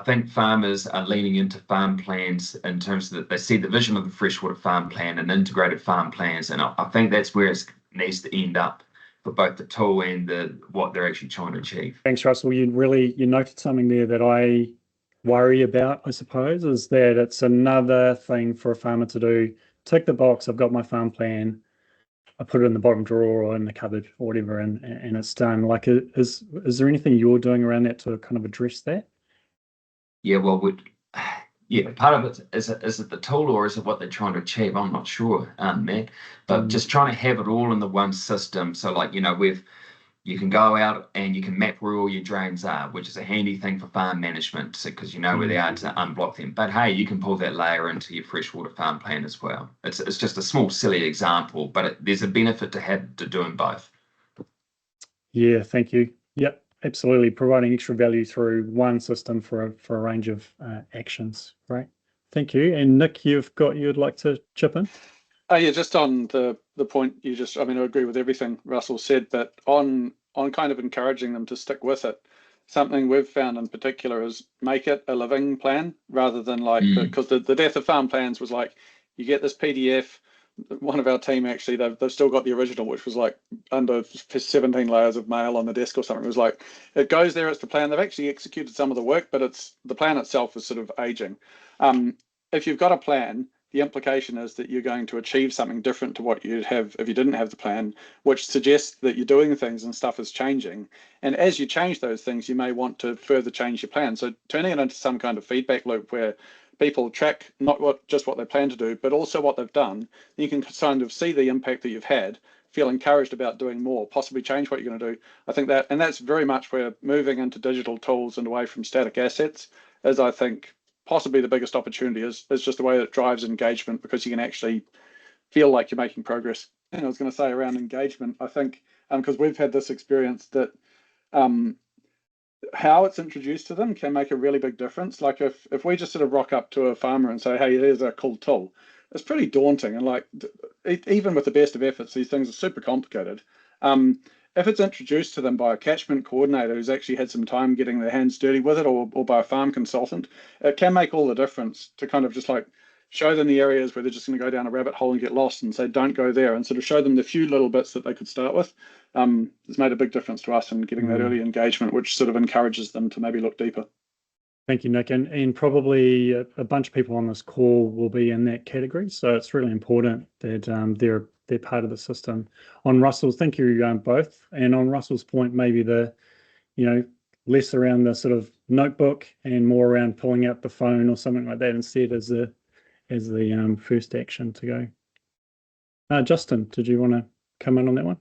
think farmers are leaning into farm plans in terms of that they see the vision of the freshwater farm plan and integrated farm plans. And I think that's where it needs to end up for both the tool and what they're actually trying to achieve. Thanks, Russell. You noted something there that I worry about, I suppose, is that it's another thing for a farmer to do. Tick the box, I've got my farm plan. I put it in the bottom drawer or in the cupboard or whatever, and it's done. Like, is there anything you're doing around that to kind of address that? Yeah, well, yeah, part of it is it the tool or is it what they're trying to achieve? I'm not sure, Matt. But just trying to have it all in the one system. So, like, you know, you can go out and you can map where all your drains are, which is a handy thing for farm management because you know where they are to unblock them. But hey, you can pull that layer into your freshwater farm plan as well. It's just a small, silly example, but there's a benefit to doing both. Yeah, thank you. Yep, absolutely. Providing extra value through one system for a range of actions. Great. Thank you. And Nick, you'd like to chip in? Yeah, just on the point you just, I mean, I agree with everything Russell said, but on kind of encouraging them to stick with it, something we've found in particular is make it a living plan rather than like, because the death of farm plans was like, you get this PDF. One of our team actually, they've still got the original, which was like under 17 layers of mail on the desk or something. It was like, it goes there, it's the plan. They've actually executed some of the work, but it's the plan itself is sort of aging. If you've got a plan, the implication is that you're going to achieve something different to what you'd have if you didn't have the plan, which suggests that you're doing things and stuff is changing. And as you change those things, you may want to further change your plan. So turning it into some kind of feedback loop where people track not just what they plan to do, but also what they've done, you can kind of see the impact that you've had, feel encouraged about doing more, possibly change what you're going to do. I think that, and that's very much where moving into digital tools and away from static assets is, I think, possibly the biggest opportunity is just the way that it drives engagement, because you can actually feel like you're making progress. And I was going to say around engagement, I think, because we've had this experience that how it's introduced to them can make a really big difference. Like if we just sort of rock up to a farmer and say, hey, here's a cool tool, it's pretty daunting. And like, even with the best of efforts, these things are super complicated. If it's introduced to them by a catchment coordinator who's actually had some time getting their hands dirty with it, or by a farm consultant, it can make all the difference to kind of just like show them the areas where they're just going to go down a rabbit hole and get lost, and say, don't go there, and sort of show them the few little bits that they could start with. It's made a big difference to us in getting that early engagement, which sort of encourages them to maybe look deeper. Thank you, Nick. And probably a bunch of people on this call will be in that category. So it's really important that they're part of the system. On Russell's, thank you both. And on Russell's point, maybe less around the sort of notebook and more around pulling out the phone or something like that instead as the first action to go. Justin, did you want to come in on that one?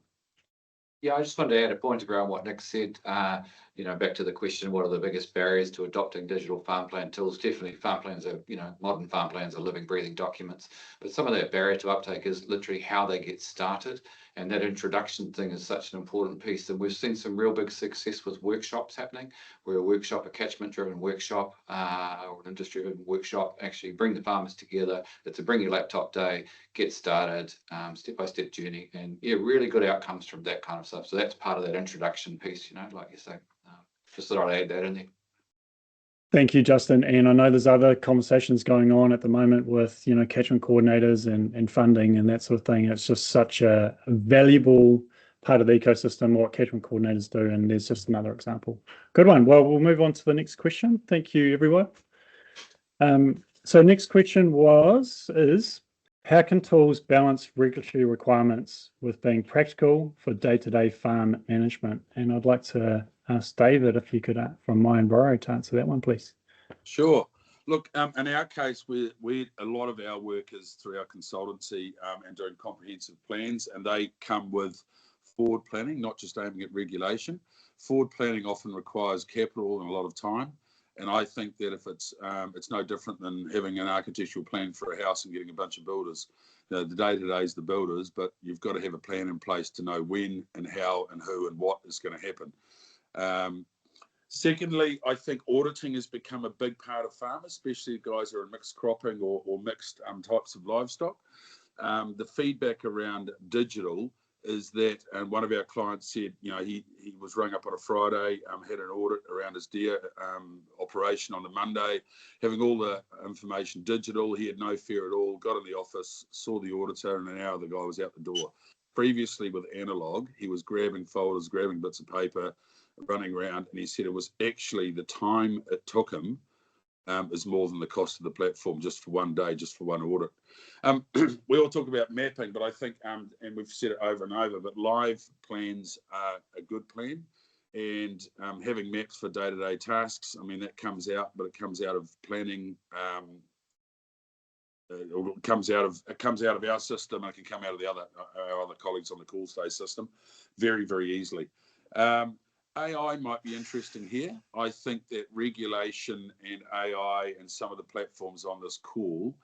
Yeah, I just wanted to add a point around what Nick said. Back to the question, what are the biggest barriers to adopting digital farm plan tools? Definitely farm plans are, modern farm plans are living, breathing documents. But some of that barrier to uptake is literally how they get started. And that introduction thing is such an important piece. And we've seen some real big success with workshops happening, where a catchment-driven workshop or an industry-driven workshop actually bring the farmers together. It's a bring your laptop day, get started, step-by-step journey, and really good outcomes from that kind of stuff. So that's part of that introduction piece, like you say. Just thought I'd add that in there. Thank you, Justin. And I know there's other conversations going on at the moment with, catchment coordinators and funding and that sort of thing. It's just such a valuable part of the ecosystem, what catchment coordinators do. And there's just another example. Good one. Well, we'll move on to the next question. Thank you, everyone. So next question is, how can tools balance regulatory requirements with being practical for day-to-day farm management? And I'd like to ask David if you could, from MyEnviro, to answer that one, please. Sure. Look, in our case, we a lot of our work is through our consultancy and doing comprehensive plans, and they come with forward planning, not just aiming at regulation. Forward planning often requires capital and a lot of time. And I think that if it's no different than having an architectural plan for a house and getting a bunch of builders. The day-to-day is the builders, but you've got to have a plan in place to know when and how and who and what is going to happen. Secondly, I think auditing has become a big part of farmers, especially guys who are in mixed cropping or mixed types of livestock. The feedback around digital is that, and one of our clients said, he was rung up on a Friday, had an audit around his deer operation on the Monday, having all the information digital. He had no fear at all, got in the office, saw the auditor, and an hour the guy was out the door. Previously with analog, he was grabbing folders, grabbing bits of paper, running around, and he said it was actually the time it took him is more than the cost of the platform just for one day, just for one audit. We all talk about mapping, but I think, and we've said it over and over, but live plans are a good plan. And having maps for day-to-day tasks, I mean, that comes out, but it comes out of planning. It comes out of our system, and it can come out of our other colleagues on the call stay system very, very easily. AI might be interesting here. I think that regulation and AI and some of the platforms on this call,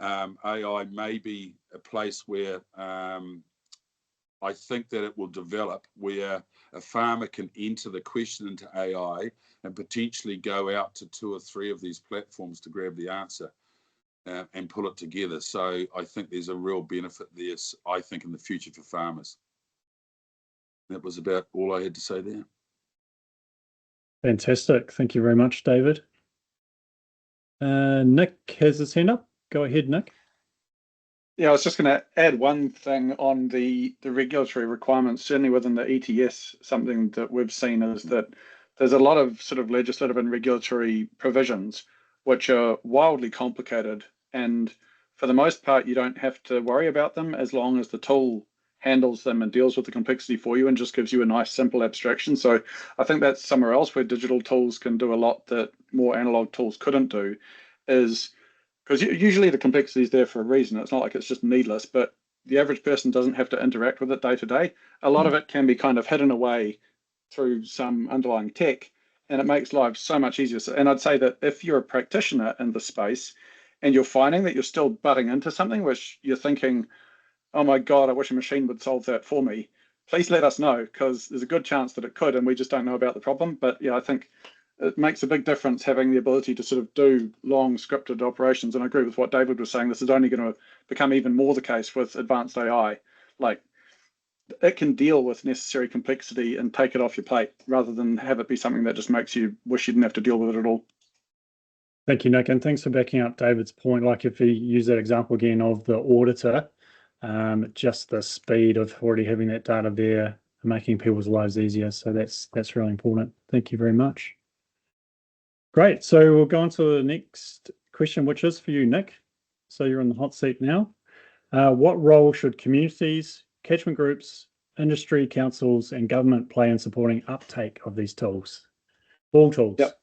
AI may be a place where I think that it will develop, where a farmer can enter the question into AI and potentially go out to 2 or 3 of these platforms to grab the answer and pull it together. So I think there's a real benefit there, I think, in the future for farmers. That was about all I had to say there. Fantastic. Thank you very much, David. Nick has his hand up. Go ahead, Nick. Yeah, I was just going to add one thing on the regulatory requirements, certainly within the ETS. Something that we've seen is that there's a lot of sort of legislative and regulatory provisions which are wildly complicated, and for the most part you don't have to worry about them as long as the tool handles them and deals with the complexity for you and just gives you a nice simple abstraction. So I think that's somewhere else where digital tools can do a lot that more analog tools couldn't do, is because usually the complexity is there for a reason. It's not like it's just needless, but the average person doesn't have to interact with it day to day. A lot of it can be kind of hidden away through some underlying tech, and it makes life so much easier. And I'd say that if you're a practitioner in the space and you're finding that you're still butting into something which you're thinking, oh my God, I wish a machine would solve that for me, please let us know, because there's a good chance that it could and we just don't know about the problem. But yeah, I think it makes a big difference having the ability to sort of do long scripted operations. And I agree with what David was saying. This is only going to become even more the case with advanced AI. Like, it can deal with necessary complexity and take it off your plate rather than have it be something that just makes you wish you didn't have to deal with it at all. Thank you, Nick. And thanks for backing up David's point. Like, if you use that example again of the auditor, just the speed of already having that data there, making people's lives easier. So that's really important. Thank you very much. Great. So we'll go on to the next question, which is for you, Nick. So you're in the hot seat now. What role should communities, catchment groups, industry councils, and government play in supporting uptake of these tools? All tools. Yep.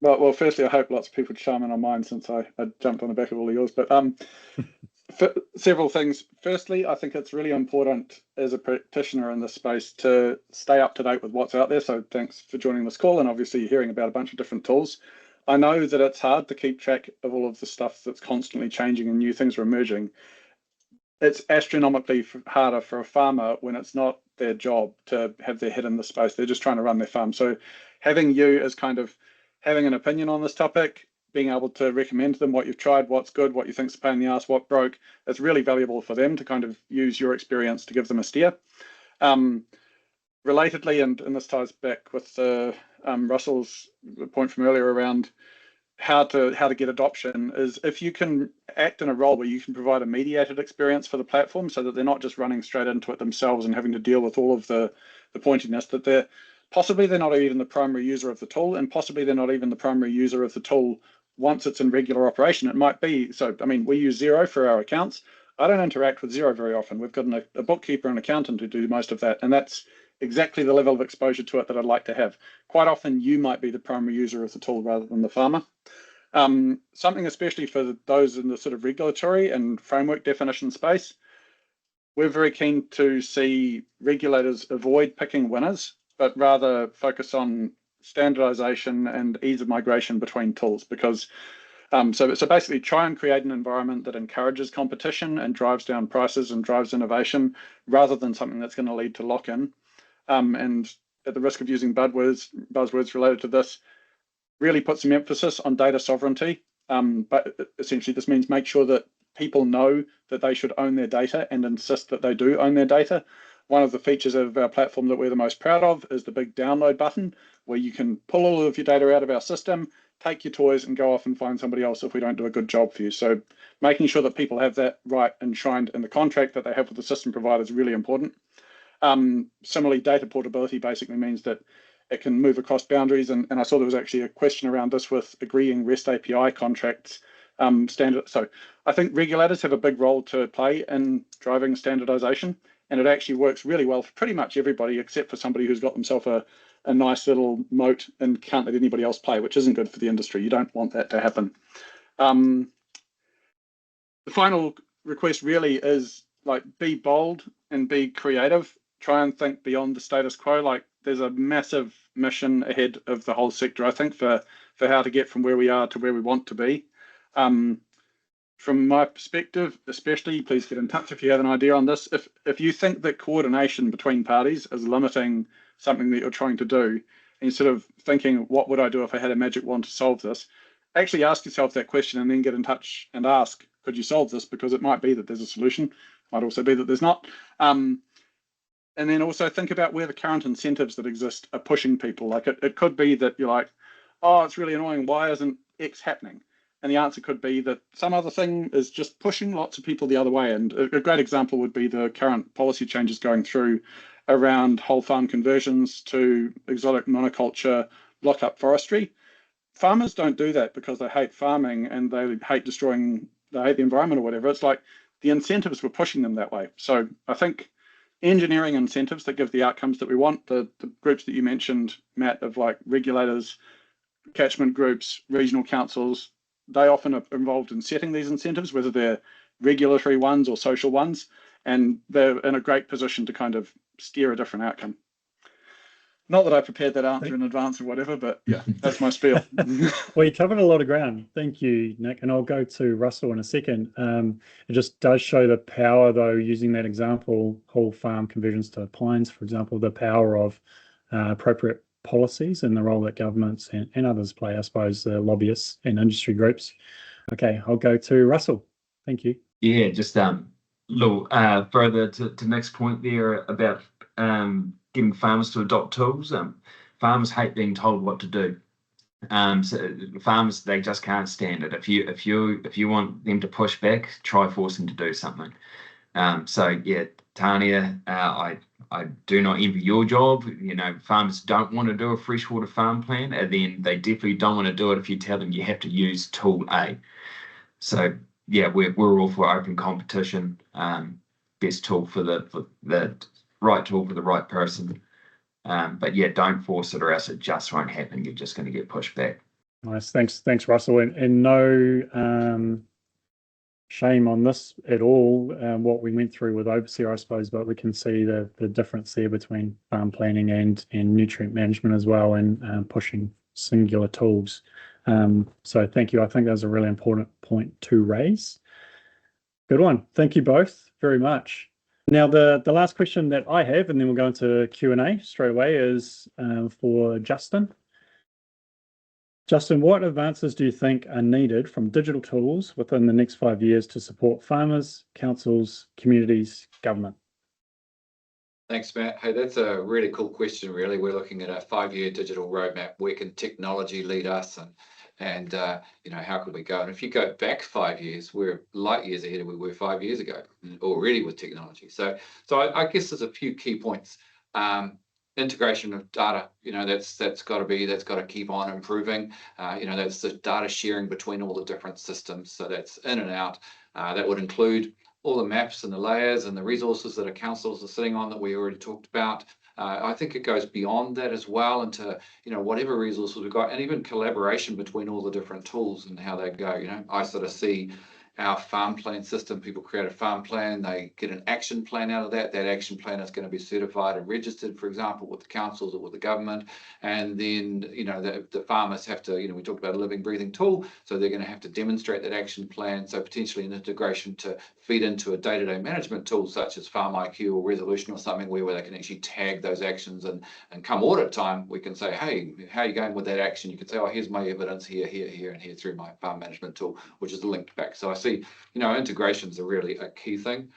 Well, firstly, I hope lots of people chime in on mine since I jumped on the back of all of yours. But for several things. Firstly, I think it's really important as a practitioner in this space to stay up to date with what's out there. So thanks for joining this call, and obviously you're hearing about a bunch of different tools. I know that it's hard to keep track of all of the stuff that's constantly changing and new things are emerging. It's astronomically harder for a farmer when it's not their job to have their head in the space. They're just trying to run their farm. So having you as kind of having an opinion on this topic, being able to recommend to them what you've tried, what's good, what you think's a pain in the ass, what broke, it's really valuable for them to kind of use your experience to give them a steer. Relatedly, and this ties back with Russell's point from earlier around how to get adoption, is if you can act in a role where you can provide a mediated experience for the platform so that they're not just running straight into it themselves and having to deal with all of the pointiness, that they're not even the primary user of the tool, and possibly they're not even the primary user of the tool once it's in regular operation. It might be, so I mean, we use Xero for our accounts. I don't interact with Xero very often. We've got a bookkeeper and accountant who do most of that, and that's exactly the level of exposure to it that I'd like to have. Quite often you might be the primary user of the tool rather than the farmer. Something especially for those in the sort of regulatory and framework definition space, we're very keen to see regulators avoid picking winners, but rather focus on standardization and ease of migration between tools, because so basically try and create an environment that encourages competition and drives down prices and drives innovation, rather than something that's going to lead to lock-in. And at the risk of using buzzwords related to this, really put some emphasis on data sovereignty. But essentially this means make sure that people know that they should own their data and insist that they do own their data. One of the features of our platform that we're the most proud of is the big download button, where you can pull all of your data out of our system, take your toys and go off and find somebody else if we don't do a good job for you. So making sure that people have that right enshrined in the contract that they have with the system provider is really important. Similarly, data portability basically means that it can move across boundaries. And I saw there was actually a question around this with agreeing REST API contracts standard. So I think regulators have a big role to play in driving standardization, and it actually works really well for pretty much everybody except for somebody who's got themselves a nice little moat and can't let anybody else play, which isn't good for the industry. You don't want that to happen. The final request really is like be bold and be creative. Try and think beyond the status quo. Like there's a massive mission ahead of the whole sector, I think, for how to get from where we are to where we want to be. From my perspective, especially, please get in touch if you have an idea on this. If you think that coordination between parties is limiting something that you're trying to do, instead of thinking, what would I do if I had a magic wand to solve this? Actually ask yourself that question and then get in touch and ask, could you solve this? Because it might be that there's a solution, might also be that there's not. And then also think about where the current incentives that exist are pushing people. Like it could be that you're like, oh, it's really annoying, why isn't X happening? And the answer could be that some other thing is just pushing lots of people the other way. And a great example would be the current policy changes going through around whole farm conversions to exotic monoculture lockup forestry. Farmers don't do that because they hate farming and they hate the environment or whatever. It's like the incentives were pushing them that way. So I think engineering incentives that give the outcomes that we want, the groups that you mentioned, Matt, of like regulators, catchment groups, regional councils, they often are involved in setting these incentives, whether they're regulatory ones or social ones, and they're in a great position to kind of steer a different outcome. Not that I prepared that answer in advance or whatever, but yeah, that's my spiel. Well, you covered a lot of ground. Thank you, Nick. And I'll go to Russell in a second. It just does show the power, though, using that example, whole farm conversions to pines, for example, the power of appropriate policies and the role that governments and others play, I suppose, lobbyists and industry groups. Okay, I'll go to Russell. Thank you. Yeah, just little further to Nick's point there about getting farmers to adopt tools. Farmers hate being told what to do. So farmers, they just can't stand it. If you want them to push back, try forcing to do something. So yeah, Tanya, I do not envy your job. You know, farmers don't want to do a freshwater farm plan, and then they definitely don't want to do it if you tell them you have to use tool A. So yeah, we're all for open competition. Best tool for the right tool for the right person. But yeah, don't force it or else it just won't happen. You're just going to get pushed back. Nice, thanks, Russell. And no shame on this at all. What we went through with overseer, I suppose, but we can see the difference there between farm planning and nutrient management as well, and pushing singular tools. So thank you. I think that's a really important point to raise. Good one. Thank you both very much. Now, the last question that I have, and then we'll go into Q&A straight away, is for Justin. Justin, what advances do you think are needed from digital tools within the next 5 years to support farmers, councils, communities, government? Thanks, Matt. Hey, that's a really cool question, really. We're looking at a 5-year digital roadmap. Where can technology lead us? And you know, how could we go? And if you go back 5 years, we're light years ahead of where we were 5 years ago already with technology. So I guess there's a few key points. Integration of data, you know, that's got to keep on improving. You know, that's the data sharing between all the different systems. So that's in and out. That would include all the maps and the layers and the resources that our councils are sitting on that we already talked about. I think it goes beyond that as well into, you know, whatever resources we've got, and even collaboration between all the different tools and how they go. You know, I sort of see our farm plan system. People create a farm plan, they get an action plan out of that. That action plan is going to be certified and registered, for example, with the councils or with the government. And then, you know, the farmers have to, you know, we talked about a living, breathing tool, so they're going to have to demonstrate that action plan. So potentially an integration to feed into a day-to-day management tool such as FarmIQ or Resolution or something where they can actually tag those actions, and come audit time, we can say, hey, how are you going with that action? You can say, oh, here's my evidence here, and here through my farm management tool, which is linked back. So I see, you know, integrations are really a key thing.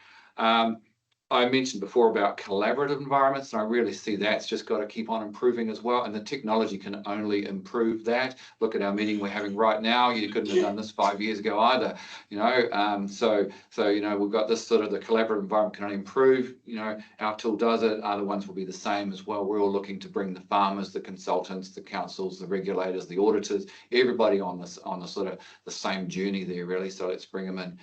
I mentioned before about collaborative environments, and I really see that's just got to keep on improving as well. And the technology can only improve that. Look at our meeting we're having right now. You couldn't have done this 5 years ago either, you know. So you know, we've got this sort of the collaborative environment can only improve. You know, our tool does it. Other ones will be the same as well. We're all looking to bring the farmers, the consultants, the councils, the regulators, the auditors, everybody on this sort of the same journey there, really. So let's bring them in.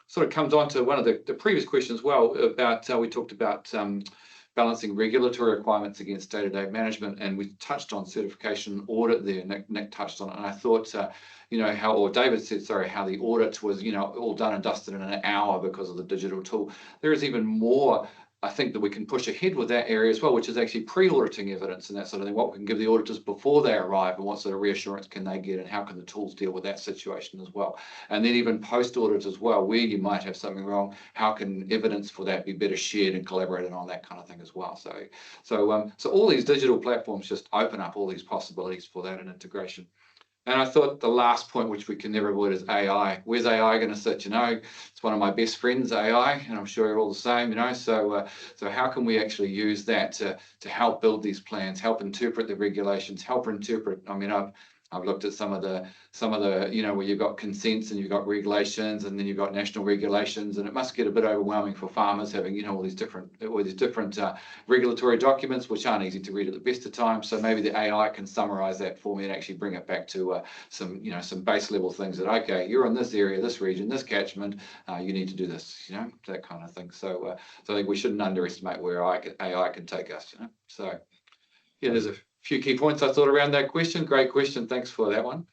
Sort of comes on to one of the previous questions as well about we talked about balancing regulatory requirements against day-to-day management, and we touched on certification audit there. Nick touched on it, and I thought, you know, how, or David said, sorry, how the audit was, you know, all done and dusted in an hour because of the digital tool. There is even more, I think, that we can push ahead with that area as well, which is actually pre-auditing evidence and that sort of thing, what we can give the auditors before they arrive and what sort of reassurance can they get and how can the tools deal with that situation as well. And then even post-audit as well, where you might have something wrong, how can evidence for that be better shared and collaborated on, that kind of thing as well. So all these digital platforms just open up all these possibilities for that and integration. And I thought the last point, which we can never avoid, is AI. Where's AI going to sit? You know, it's one of my best friends, AI, and I'm sure you're all the same. You know, so how can we actually use that to help build these plans, help interpret the regulations, help interpret? I mean, I've looked at some of the you know, where you've got consents and you've got regulations and then you've got national regulations, and it must get a bit overwhelming for farmers having, you know, all these different regulatory documents which aren't easy to read at the best of times. So maybe the AI can summarize that for me and actually bring it back to some, you know, some base level things that, okay, you're in this area, this region, this catchment, you need to do this, you know, that kind of thing. So I think we shouldn't underestimate where AI can take us, you know. So yeah, there's a few key points I thought around that question. Great question. Thanks for that one.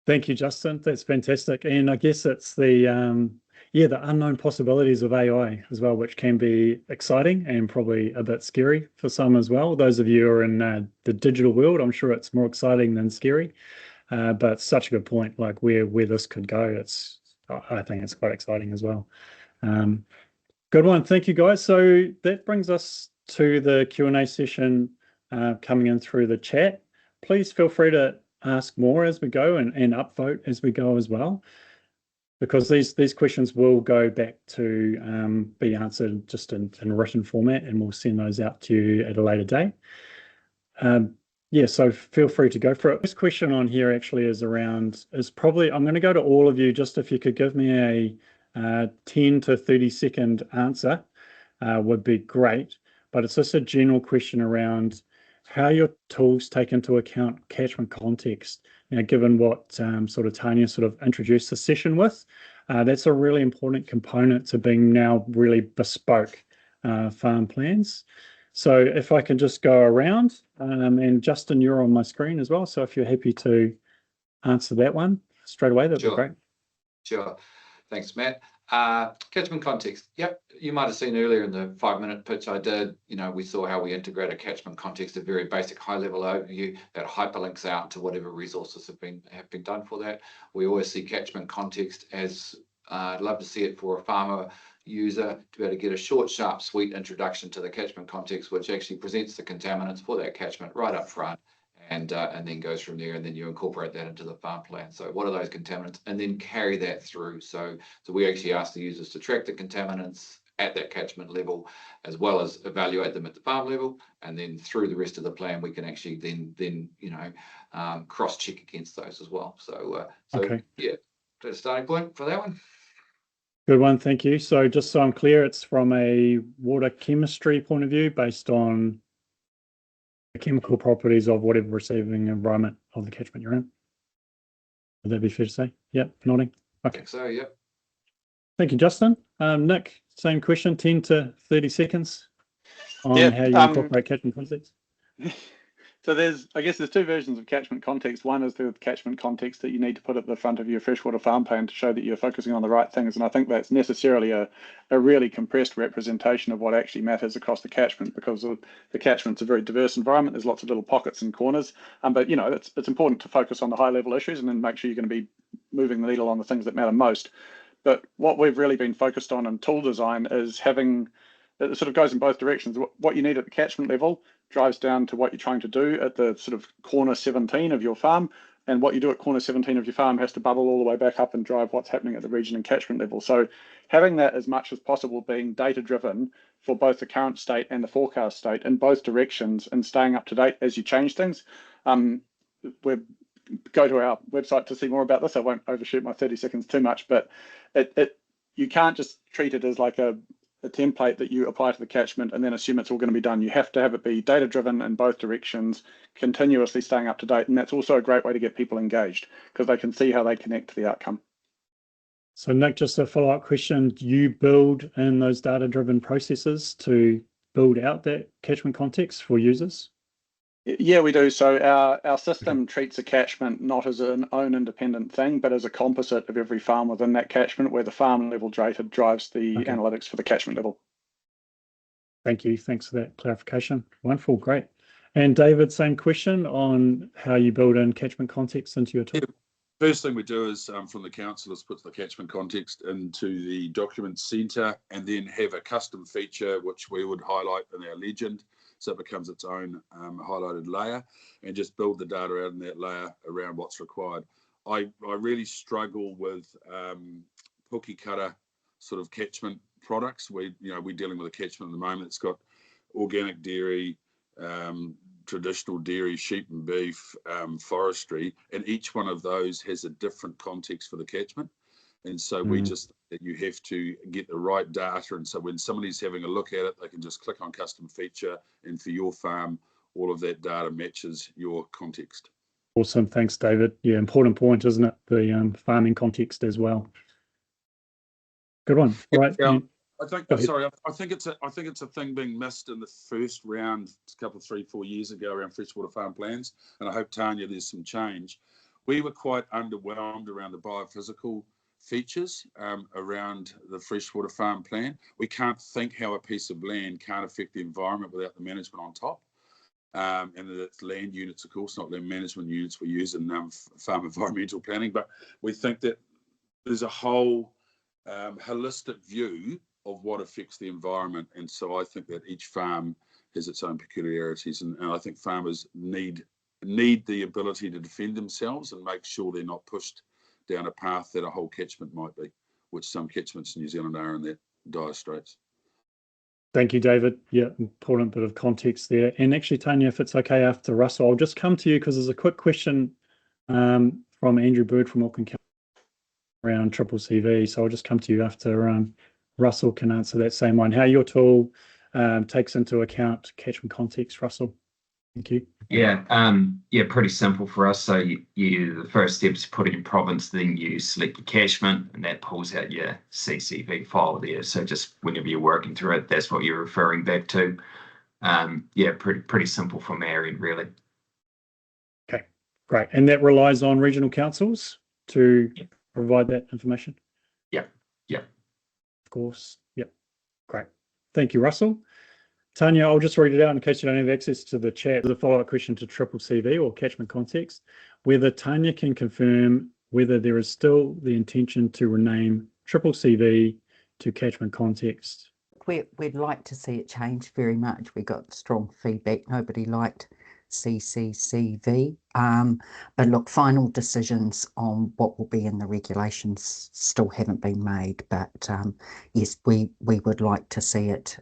Thank you, Justin. That's fantastic. And I guess it's the unknown possibilities of AI as well, which can be exciting and probably a bit scary for some as well. Those of you who are in the digital world, I'm sure it's more exciting than scary. But such a good point, like where this could go. I think it's quite exciting as well. Good one. Thank you, guys. So that brings us to the Q&A session coming in through the chat. Please feel free to ask more as we go and upvote as we go as well, because these questions will go back to be answered just in written format, and we'll send those out to you at a later date. Yeah, so feel free to go for it. This question on here actually is probably, I'm going to go to all of you, just if you could give me a 10 to 30 second answer would be great. But it's just a general question around how your tools take into account catchment context. You know, given what sort of Tanya sort of introduced the session with, that's a really important component to being now really bespoke farm plans. So if I can just go around, and Justin, you're on my screen as well. So if you're happy to answer that one straight away, that'd be great. Sure. Thanks, Matt. Catchment context. Yep, you might have seen earlier in the 5-minute pitch I did, you know, we saw how we integrate a catchment context, a very basic high-level overview that hyperlinks out to whatever resources have been done for that. We always see catchment context as, I'd love to see it for a farmer user to be able to get a short, sharp, sweet introduction to the catchment context, which actually presents the contaminants for that catchment right up front. And then goes from there, and then you incorporate that into the farm plan. So what are those contaminants? And then carry that through. So we actually ask the users to track the contaminants at that catchment level, as well as evaluate them at the farm level. And then through the rest of the plan, we can actually then you know, cross-check against those as well. So okay. Yeah, that's a starting point for that one. Good one, thank you. So just so I'm clear, it's from a water chemistry point of view based on the chemical properties of whatever receiving environment of the catchment you're in. Would that be fair to say? Yep, nodding. Okay. So, yep. Thank you, Justin. Nick, same question, 10 to 30 seconds on how you incorporate catchment context. So I guess there's two versions of catchment context. One is the catchment context that you need to put at the front of your freshwater farm plan to show that you're focusing on the right things. And I think that's necessarily a really compressed representation of what actually matters across the catchment, because the catchment's a very diverse environment. There's lots of little pockets and corners. But, you know, it's important to focus on the high level issues and then make sure you're going to be moving the needle on the things that matter most. But what we've really been focused on in tool design is having, it sort of goes in both directions. What you need at the catchment level drives down to what you're trying to do at the sort of corner 17 of your farm, and what you do at corner 17 of your farm has to bubble all the way back up and drive what's happening at the region and catchment level. So having that as much as possible being data driven for both the current state and the forecast state in both directions, and staying up to date as you change things. Go to our website to see more about this. I won't overshoot my 30 seconds too much, but you can't just treat it as like a template that you apply to the catchment and then assume it's all going to be done. You have to have it be data driven in both directions, continuously staying up to date. And that's also a great way to get people engaged because they can see how they connect to the outcome. So Nick, just a follow-up question. Do you build in those data-driven processes to build out that catchment context for users? Yeah, we do. So our system treats a catchment not as an own independent thing, but as a composite of every farm within that catchment, where the farm level data drives the analytics for the catchment level. Thank you. Thanks for that clarification. Wonderful, great. And David, same question on how you build in catchment context into your tool. First thing we do is from the council is put the catchment context into the document center and then have a custom feature which we would highlight in our legend, so it becomes its own highlighted layer, and just build the data out in that layer around what's required. I really struggle with cookie cutter sort of catchment products. We're dealing with a catchment at the moment. It's got organic dairy, traditional dairy, sheep and beef, forestry, and each one of those has a different context for the catchment. And so you have to get the right data. And so when somebody's having a look at it, they can just click on custom feature, and for your farm, all of that data matches your context. Awesome. Thanks, David. Yeah, important point, isn't it? The farming context as well. Good one. All right. I think it's a thing being missed in the first round a couple, 3-4 years ago around freshwater farm plans. And I hope, Tanya, there's some change. We were quite underwhelmed around the biophysical features around the freshwater farm plan. We can't think how a piece of land can't affect the environment without the management on top. And it's land units, of course, not land management units we use in farm environmental planning. But we think that there's a whole holistic view of what affects the environment, and so I think that each farm has its own peculiarities, and I think farmers need the ability to defend themselves and make sure they're not pushed down a path that a whole catchment might be, which some catchments in New Zealand are in that dire straits. Thank you, David. Yeah, important bit of context there. And actually, Tanya, if it's okay, after Russell, I'll just come to you because there's a quick question from Andrew Bird from Auckland County around triple CV. So I'll just come to you after Russell can answer that same one. How your tool takes into account catchment context, Russell. Thank you. Yeah, pretty simple for us. So the first step is put it in province, then you select your catchment, and that pulls out your CCV file there. So just whenever you're working through it, that's what you're referring back to. Pretty simple from our end, really. Okay, great. And that relies on regional councils to provide that information? Yeah. Of course. Yep. Great. Thank you, Russell. Tanya, I'll just read it out in case you don't have access to the chat. There's a follow-up question to triple CV or catchment context, whether Tanya can confirm whether there is still the intention to rename triple CV to catchment context. We'd like to see it change very much. We got strong feedback. Nobody liked CCCV. But look, final decisions on what will be in the regulations still haven't been made. But yes, we would like to see it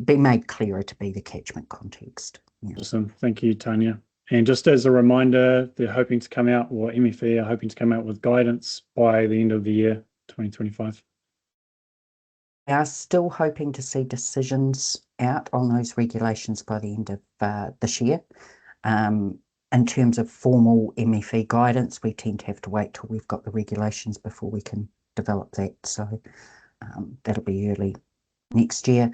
be made clearer to be the catchment context. Yeah. Awesome. Thank you, Tanya. And just as a reminder, they're hoping to come out, or MFE are hoping to come out with guidance by the end of the year, 2025. We are still hoping to see decisions out on those regulations by the end of this year. In terms of formal MFE guidance, we tend to have to wait till we've got the regulations before we can develop that. So that'll be early next year.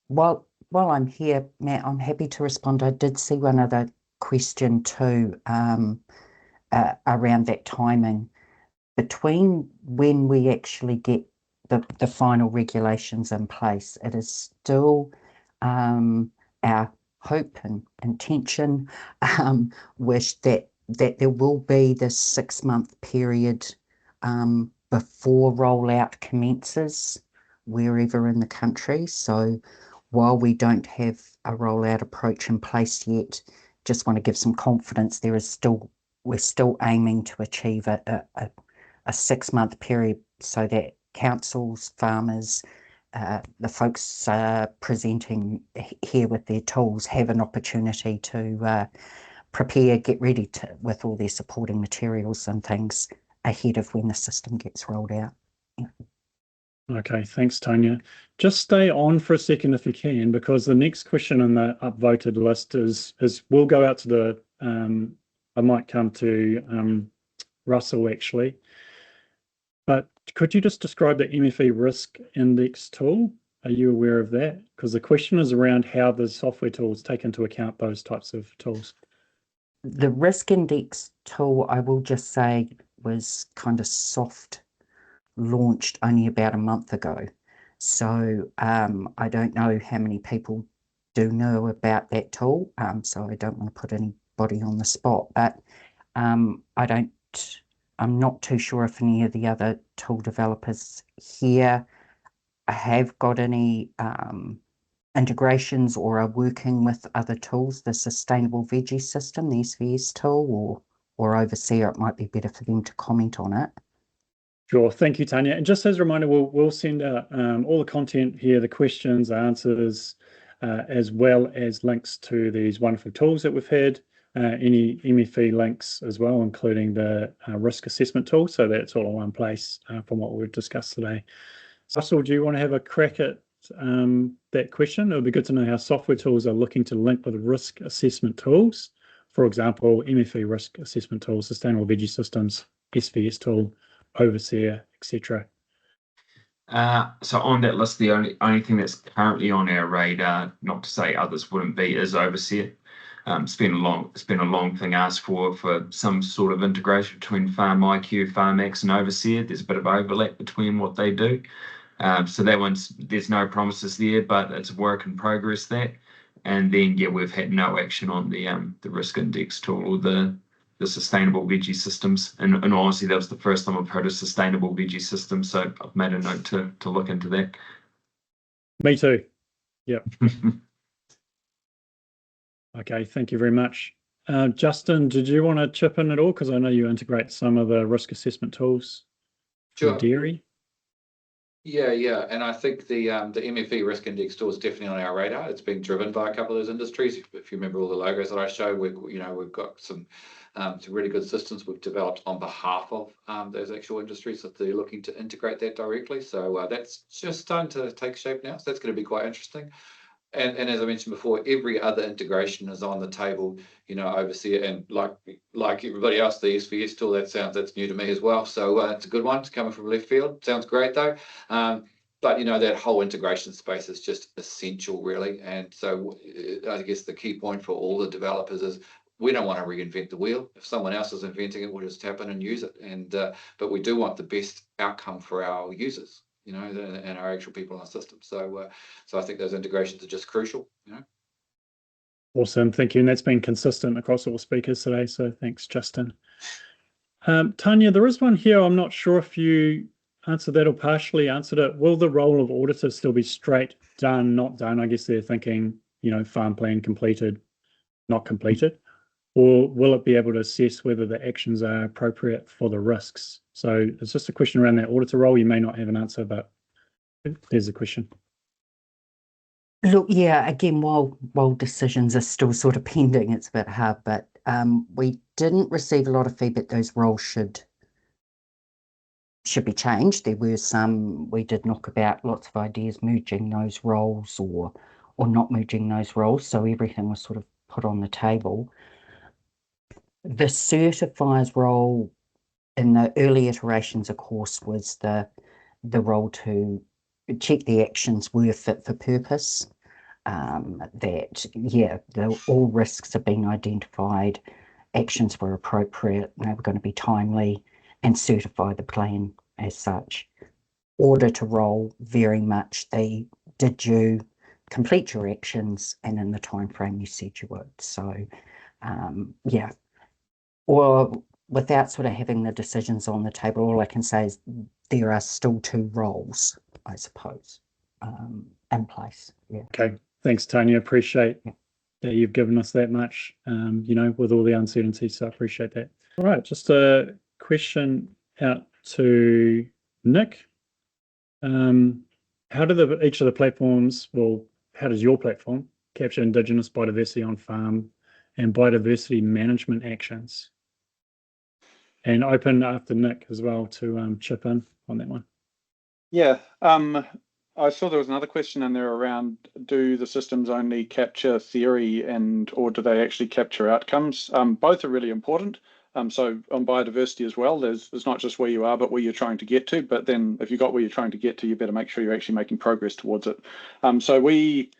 While I'm here, Matt, I'm happy to respond. I did see one other question too around that timing between when we actually get the final regulations in place. It is still our hope and intention, wish that there will be this 6-month period before rollout commences wherever in the country. So while we don't have a rollout approach in place yet, just want to give some confidence. We're still aiming to achieve a 6-month period so that councils, farmers, the folks presenting here with their tools have an opportunity to prepare, get ready with all their supporting materials and things ahead of when the system gets rolled out. Yeah. Okay, thanks, Tanya. Just stay on for a second if you can, because the next question on the upvoted list is we'll go out to the, I might come to Russell actually, but could you just describe the MFE risk index tool? Are you aware of that? Because the question is around how the software tools take into account those types of tools. The risk index tool, I will just say, was kind of soft launched only about a month ago. So I don't know how many people do know about that tool. So I don't want to put anybody on the spot, but I'm not too sure if any of the other tool developers here have got any integrations or are working with other tools, the Sustainable Veggie System, the SVS tool, or Overseer. It might be better for them to comment on it. Sure, thank you, Tanya. And just as a reminder, we'll send out all the content here, the questions, answers, as well as links to these wonderful tools that we've had, any MFE links as well, including the risk assessment tool. So that's all in one place from what we've discussed today. Russell, do you want to have a crack at that question? It would be good to know how software tools are looking to link with risk assessment tools. For example, MFE risk assessment tools, Sustainable Veggie Systems, SVS tool, Overseer, etc. So on that list, the only thing that's currently on our radar, not to say others wouldn't be, is Overseer. It's been a long thing asked for some sort of integration between FarmIQ, FarmX, and Overseer. There's a bit of overlap between what they do. So that one's, there's no promises there, but it's a work in progress that. And then yeah, we've had no action on the risk index tool or the sustainable veggie systems. And honestly, that was the first time I've heard of sustainable veggie systems. So I've made a note to look into that. Me too. Yep. Okay, thank you very much. Justin, did you want to chip in at all? Because I know you integrate some of the risk assessment tools for dairy. Yeah, and I think the MFE risk index tool is definitely on our radar. It's being driven by a couple of those industries. If you remember all the logos that I showed, we've got some really good systems we've developed on behalf of those actual industries that they're looking to integrate that directly. So that's just starting to take shape now. So that's going to be quite interesting. And as I mentioned before, every other integration is on the table, Overseer, and like everybody else, the SVS tool, that's new to me as well. So it's a good one. It's coming from left field. Sounds great though. But that whole integration space is just essential, really. And so I guess the key point for all the developers is we don't want to reinvent the wheel. If someone else is inventing it, we'll just tap in and use it. And but we do want the best outcome for our users, and our actual people in our system. So I think those integrations are just crucial. Awesome, thank you. And that's been consistent across all speakers today. So thanks, Justin. Tanya, there is one here. I'm not sure if you answered that or partially answered it. Will the role of auditor still be straight done, not done? I guess they're thinking, farm plan completed, not completed. Or will it be able to assess whether the actions are appropriate for the risks? So it's just a question around that auditor role. You may not have an answer, but there's a question. Look, yeah, again, while decisions are still sort of pending, it's a bit hard, but we didn't receive a lot of feedback. Those roles should be changed. There were some, we did knock about lots of ideas merging those roles or not merging those roles. So everything was sort of put on the table. The certifiers role in the early iterations, of course, was the role to check the actions were fit for purpose, all risks have been identified, actions were appropriate, they were going to be timely, and certify the plan as such. Auditor role, very much did you complete your actions and in the time frame you said you would. So or without sort of having the decisions on the table, all I can say is there are still 2 roles, I suppose, in place. Yeah. Okay, thanks, Tanya. Appreciate that you've given us that much, you know, with all the uncertainty. So I appreciate that. All right, just a question out to Nick. How do each of the platforms, well, how does your platform capture Indigenous biodiversity on farm and biodiversity management actions? And open after Nick as well to chip in on that one. Yeah, I saw there was another question in there around, do the systems only capture theory or do they actually capture outcomes? Both are really important. So on biodiversity as well, it's not just where you are, but where you're trying to get to. But then if you've got where you're trying to get to, you better make sure you're actually making progress towards it. So we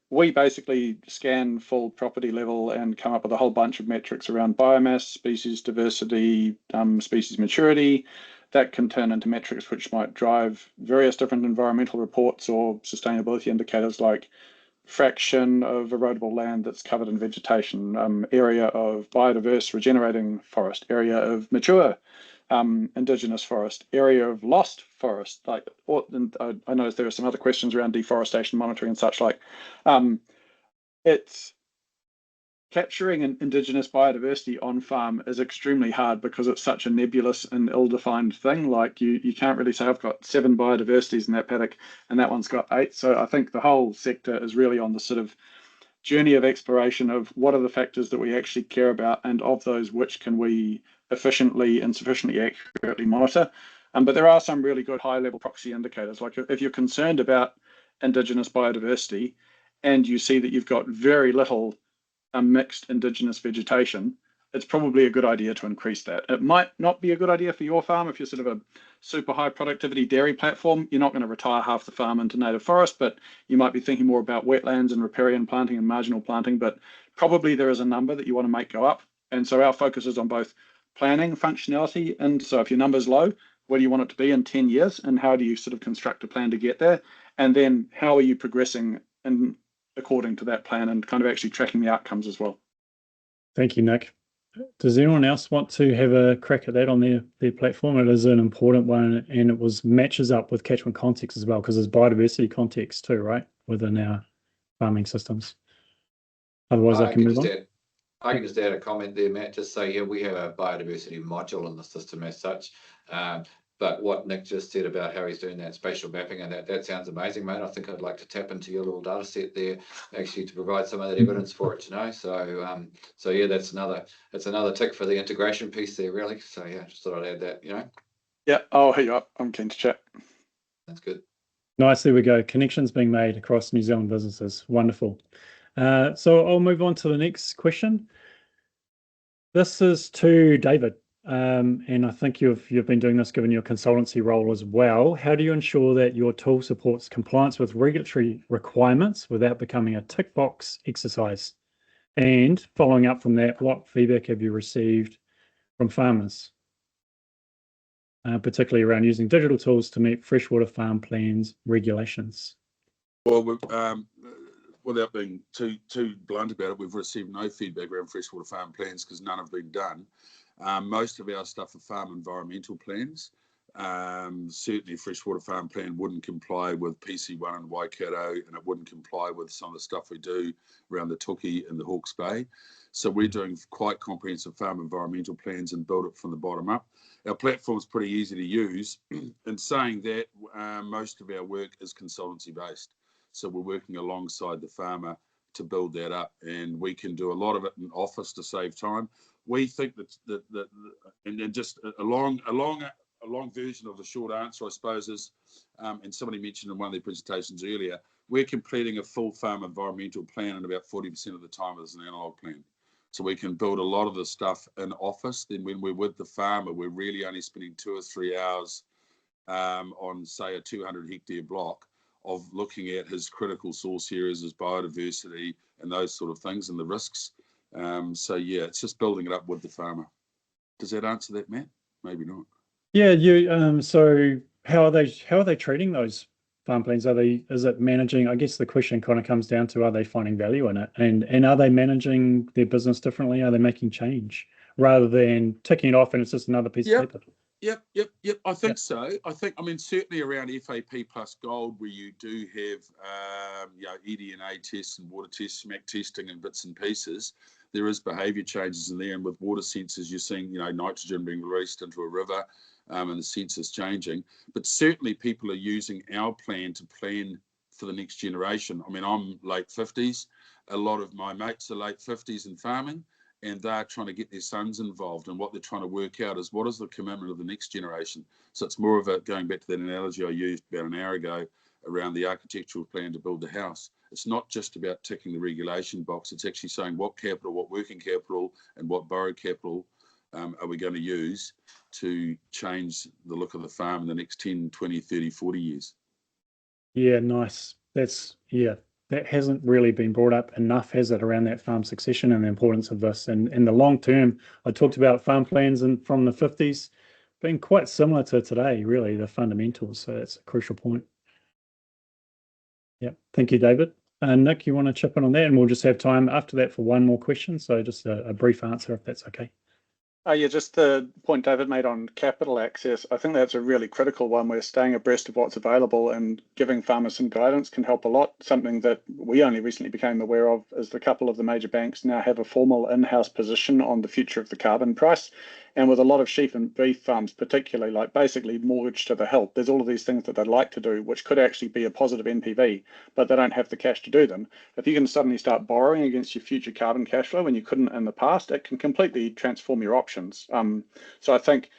basically scan full property level and come up with a whole bunch of metrics around biomass, species diversity, species maturity. That can turn into metrics which might drive various different environmental reports or sustainability indicators like fraction of erodible land that's covered in vegetation, area of biodiverse regenerating forest, area of mature indigenous forest, area of lost forest. And I noticed there are some other questions around deforestation monitoring and such like. It's capturing an Indigenous biodiversity on farm is extremely hard because it's such a nebulous and ill-defined thing. Like you can't really say I've got 7 biodiversities in that paddock and that one's got 8. So I think the whole sector is really on the sort of journey of exploration of what are the factors that we actually care about, and of those, which can we efficiently and sufficiently accurately monitor. But there are some really good high-level proxy indicators. Like if you're concerned about Indigenous biodiversity and you see that you've got very little mixed Indigenous vegetation, it's probably a good idea to increase that. It might not be a good idea for your farm if you're sort of a super high productivity dairy platform. You're not going to retire half the farm into native forest, but you might be thinking more about wetlands and riparian planting and marginal planting. But probably there is a number that you want to make go up. And so our focus is on both planning functionality. And so if your number's low, where do you want it to be in 10 years? And how do you sort of construct a plan to get there? And then how are you progressing according to that plan and kind of actually tracking the outcomes as well? Thank you, Nick. Does anyone else want to have a crack at that on their platform? It is an important one, and it matches up with catchment context as well, because there's biodiversity context too, right, within our farming systems. Otherwise, I can move on. I can just add a comment there, Matt. Just say, yeah, we have a biodiversity module in the system as such. But what Nick just said about how he's doing that spatial mapping, and that sounds amazing, mate. I think I'd like to tap into your little data set there, actually, to provide some of that evidence for it, you know. So yeah, that's another tick for the integration piece there, really. So yeah, just thought I'd add that, you know. Yeah, I'll hit you up. I'm keen to chat. That's good. Nice, there we go. Connections being made across New Zealand businesses. Wonderful. So I'll move on to the next question. This is to David. And I think you've been doing this given your consultancy role as well. How do you ensure that your tool supports compliance with regulatory requirements without becoming a tick box exercise? And following up from that, what feedback have you received from farmers, particularly around using digital tools to meet freshwater farm plans regulations? Well, without being too blunt about it, we've received no feedback around freshwater farm plans because none have been done. Most of our stuff are farm environmental plans. Certainly freshwater farm plan wouldn't comply with PC1 and Waikato, and it wouldn't comply with some of the stuff we do around the Tuki and the Hawke's Bay. So we're doing quite comprehensive farm environmental plans and build it from the bottom up. Our platform's pretty easy to use. In saying that, most of our work is consultancy based. So we're working alongside the farmer to build that up, and we can do a lot of it in office to save time. We think that and just a long version of the short answer, I suppose, is, and somebody mentioned in one of their presentations earlier, we're completing a full farm environmental plan in about 40% of the time as an analog plan. So we can build a lot of the stuff in office. Then when we're with the farmer, we're really only spending 2 or 3 hours on, say, a 200 hectare block of looking at his critical source areas, his biodiversity and those sort of things and the risks. So yeah, it's just building it up with the farmer. Does that answer that, Matt? Maybe not. Yeah, so how are they treating those farm plans? Is it managing? I guess the question kind of comes down to, are they finding value in it? And are they managing their business differently? Are they making change rather than ticking it off and it's just another piece of paper? Yep. I think so. I mean, certainly around FAP plus gold, where you do have, eDNA tests and water tests, SMAC testing and bits and pieces, there is behaviour changes in there. And with water sensors, you're seeing, nitrogen being released into a river, and the sensors changing. But certainly people are using our plan to plan for the next generation. I mean, I'm late 50s. A lot of my mates are late 50s in farming, and they're trying to get their sons involved. And what they're trying to work out is what is the commitment of the next generation. So it's more of a, going back to that analogy I used about an hour ago around the architectural plan to build the house. It's not just about ticking the regulation box. It's actually saying what capital, what working capital, and what borrowed capital are we going to use to change the look of the farm in the next 10, 20, 30, 40 years. Yeah, nice. That hasn't really been brought up enough, has it, around that farm succession and the importance of this. And in the long term, I talked about farm plans from the 50s being quite similar to today, really, the fundamentals. So that's a crucial point. Yeah, thank you, David. Nick, you want to chip in on that? And we'll just have time after that for one more question. So just a brief answer, if that's okay. Just the point David made on capital access, I think that's a really critical one. We're staying abreast of what's available, and giving farmers some guidance can help a lot. Something that we only recently became aware of is a couple of the major banks now have a formal in-house position on the future of the carbon price. And with a lot of sheep and beef farms, particularly, like basically mortgaged to the hilt, there's all of these things that they'd like to do, which could actually be a positive NPV, but they don't have the cash to do them. If you can suddenly start borrowing against your future carbon cash flow when you couldn't in the past, it can completely transform your options. So I think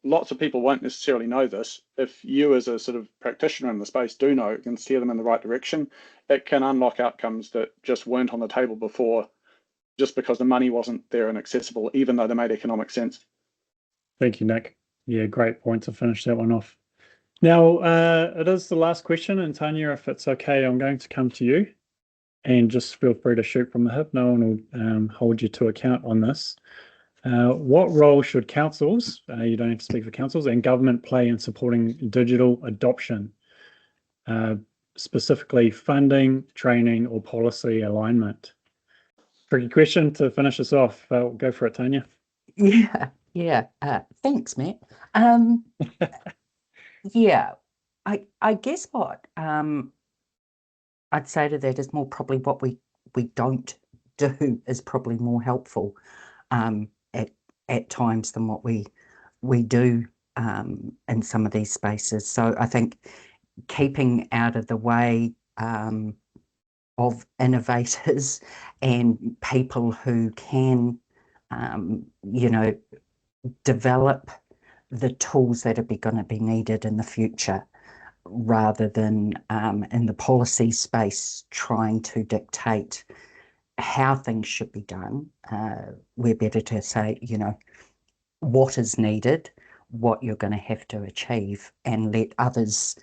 lots of people won't necessarily know this. If you as a sort of practitioner in the space do know, it can steer them in the right direction. It can unlock outcomes that just weren't on the table before, just because the money wasn't there and accessible, even though they made economic sense. Thank you, Nick. Yeah, great point to finish that one off. Now, it is the last question, and Tanya, if it's okay, I'm going to come to you, and just feel free to shoot from the hip. No one will hold you to account on this. What role should councils, you don't have to speak for councils, and government play in supporting digital adoption, specifically funding, training, or policy alignment? Tricky question to finish us off. Go for it, Tanya. Yeah. Thanks, Matt. Yeah, I guess what I'd say to that is more probably what we don't do is probably more helpful at times than what we do in some of these spaces. So I think keeping out of the way of innovators and people who can develop the tools that are going to be needed in the future, rather than in the policy space trying to dictate how things should be done. We're better to say, what is needed, what you're going to have to achieve, and let others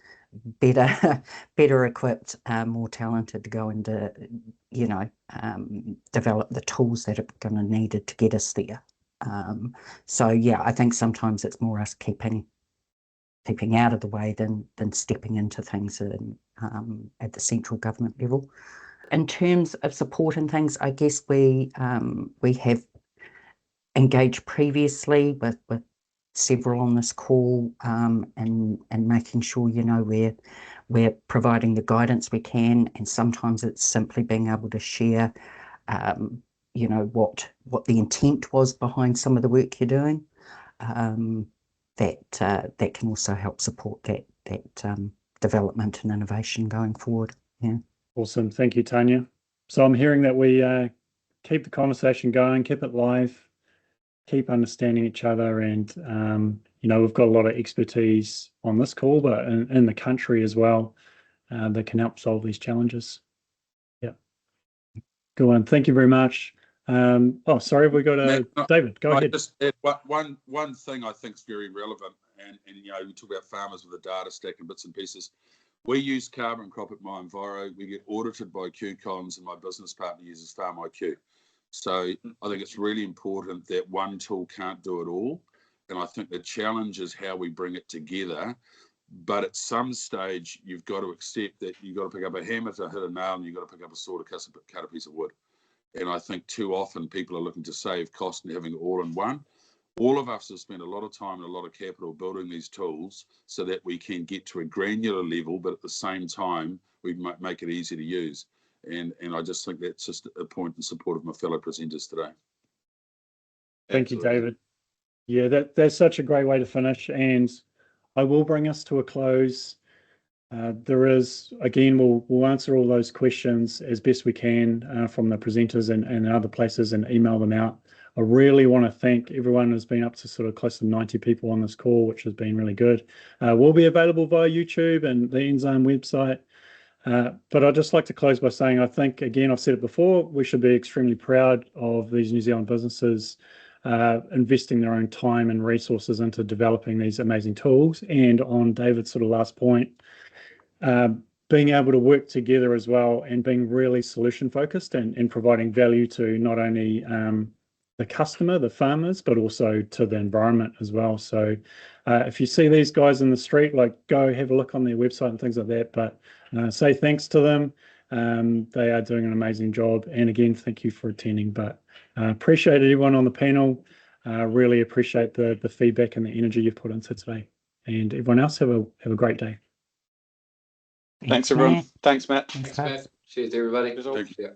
better equipped, more talented to go and develop the tools that are going to needed to get us there. So yeah, I think sometimes it's more us keeping out of the way than stepping into things at the central government level. In terms of support and things, I guess we have engaged previously with several on this call, and making sure we're providing the guidance we can, and sometimes it's simply being able to share what the intent was behind some of the work you're doing. That can also help support that development and innovation going forward. Yeah. Awesome. Thank you, Tanya. So I'm hearing that we keep the conversation going, keep it live, keep understanding each other, and we've got a lot of expertise on this call, but in the country as well, that can help solve these challenges. Yeah. Go on. Thank you very much. Sorry, we got David. Go ahead. Just add one thing I think is very relevant, and we talk about farmers with a data stack and bits and pieces. We use CarbonCrop at MyEnviro. We get audited by QCONZ, and my business partner uses FarmIQ. So I think it's really important that one tool can't do it all, and I think the challenge is how we bring it together. But at some stage, you've got to accept that you've got to pick up a hammer to hit a nail, and you've got to pick up a saw to cut a piece of wood. And I think too often people are looking to save cost and having it all in one. All of us have spent a lot of time and a lot of capital building these tools so that we can get to a granular level, but at the same time, we might make it easy to use. And I just think that's just a point in support of my fellow presenters today. Thank you, David. Yeah, that's such a great way to finish, and I will bring us to a close. There is, again, we'll answer all those questions as best we can from the presenters and other places and email them out. I really want to thank everyone who's been up to sort of close to 90 people on this call, which has been really good. We'll be available via YouTube and the NZARM website. But I'd just like to close by saying, I think, again, I've said it before, we should be extremely proud of these New Zealand businesses investing their own time and resources into developing these amazing tools. And on David's sort of last point, being able to work together as well and being really solution focused and providing value to not only the customer, the farmers, but also to the environment as well. So if you see these guys in the street, like, go have a look on their website and things like that, but say thanks to them. They are doing an amazing job. And again, thank you for attending, but appreciate everyone on the panel. Really appreciate the feedback and the energy you've put into today. And everyone else, have a great day. Thanks everyone. Matt. Thanks, Matt. Thanks, Matt. Cheers, everybody. Thank you. Yeah.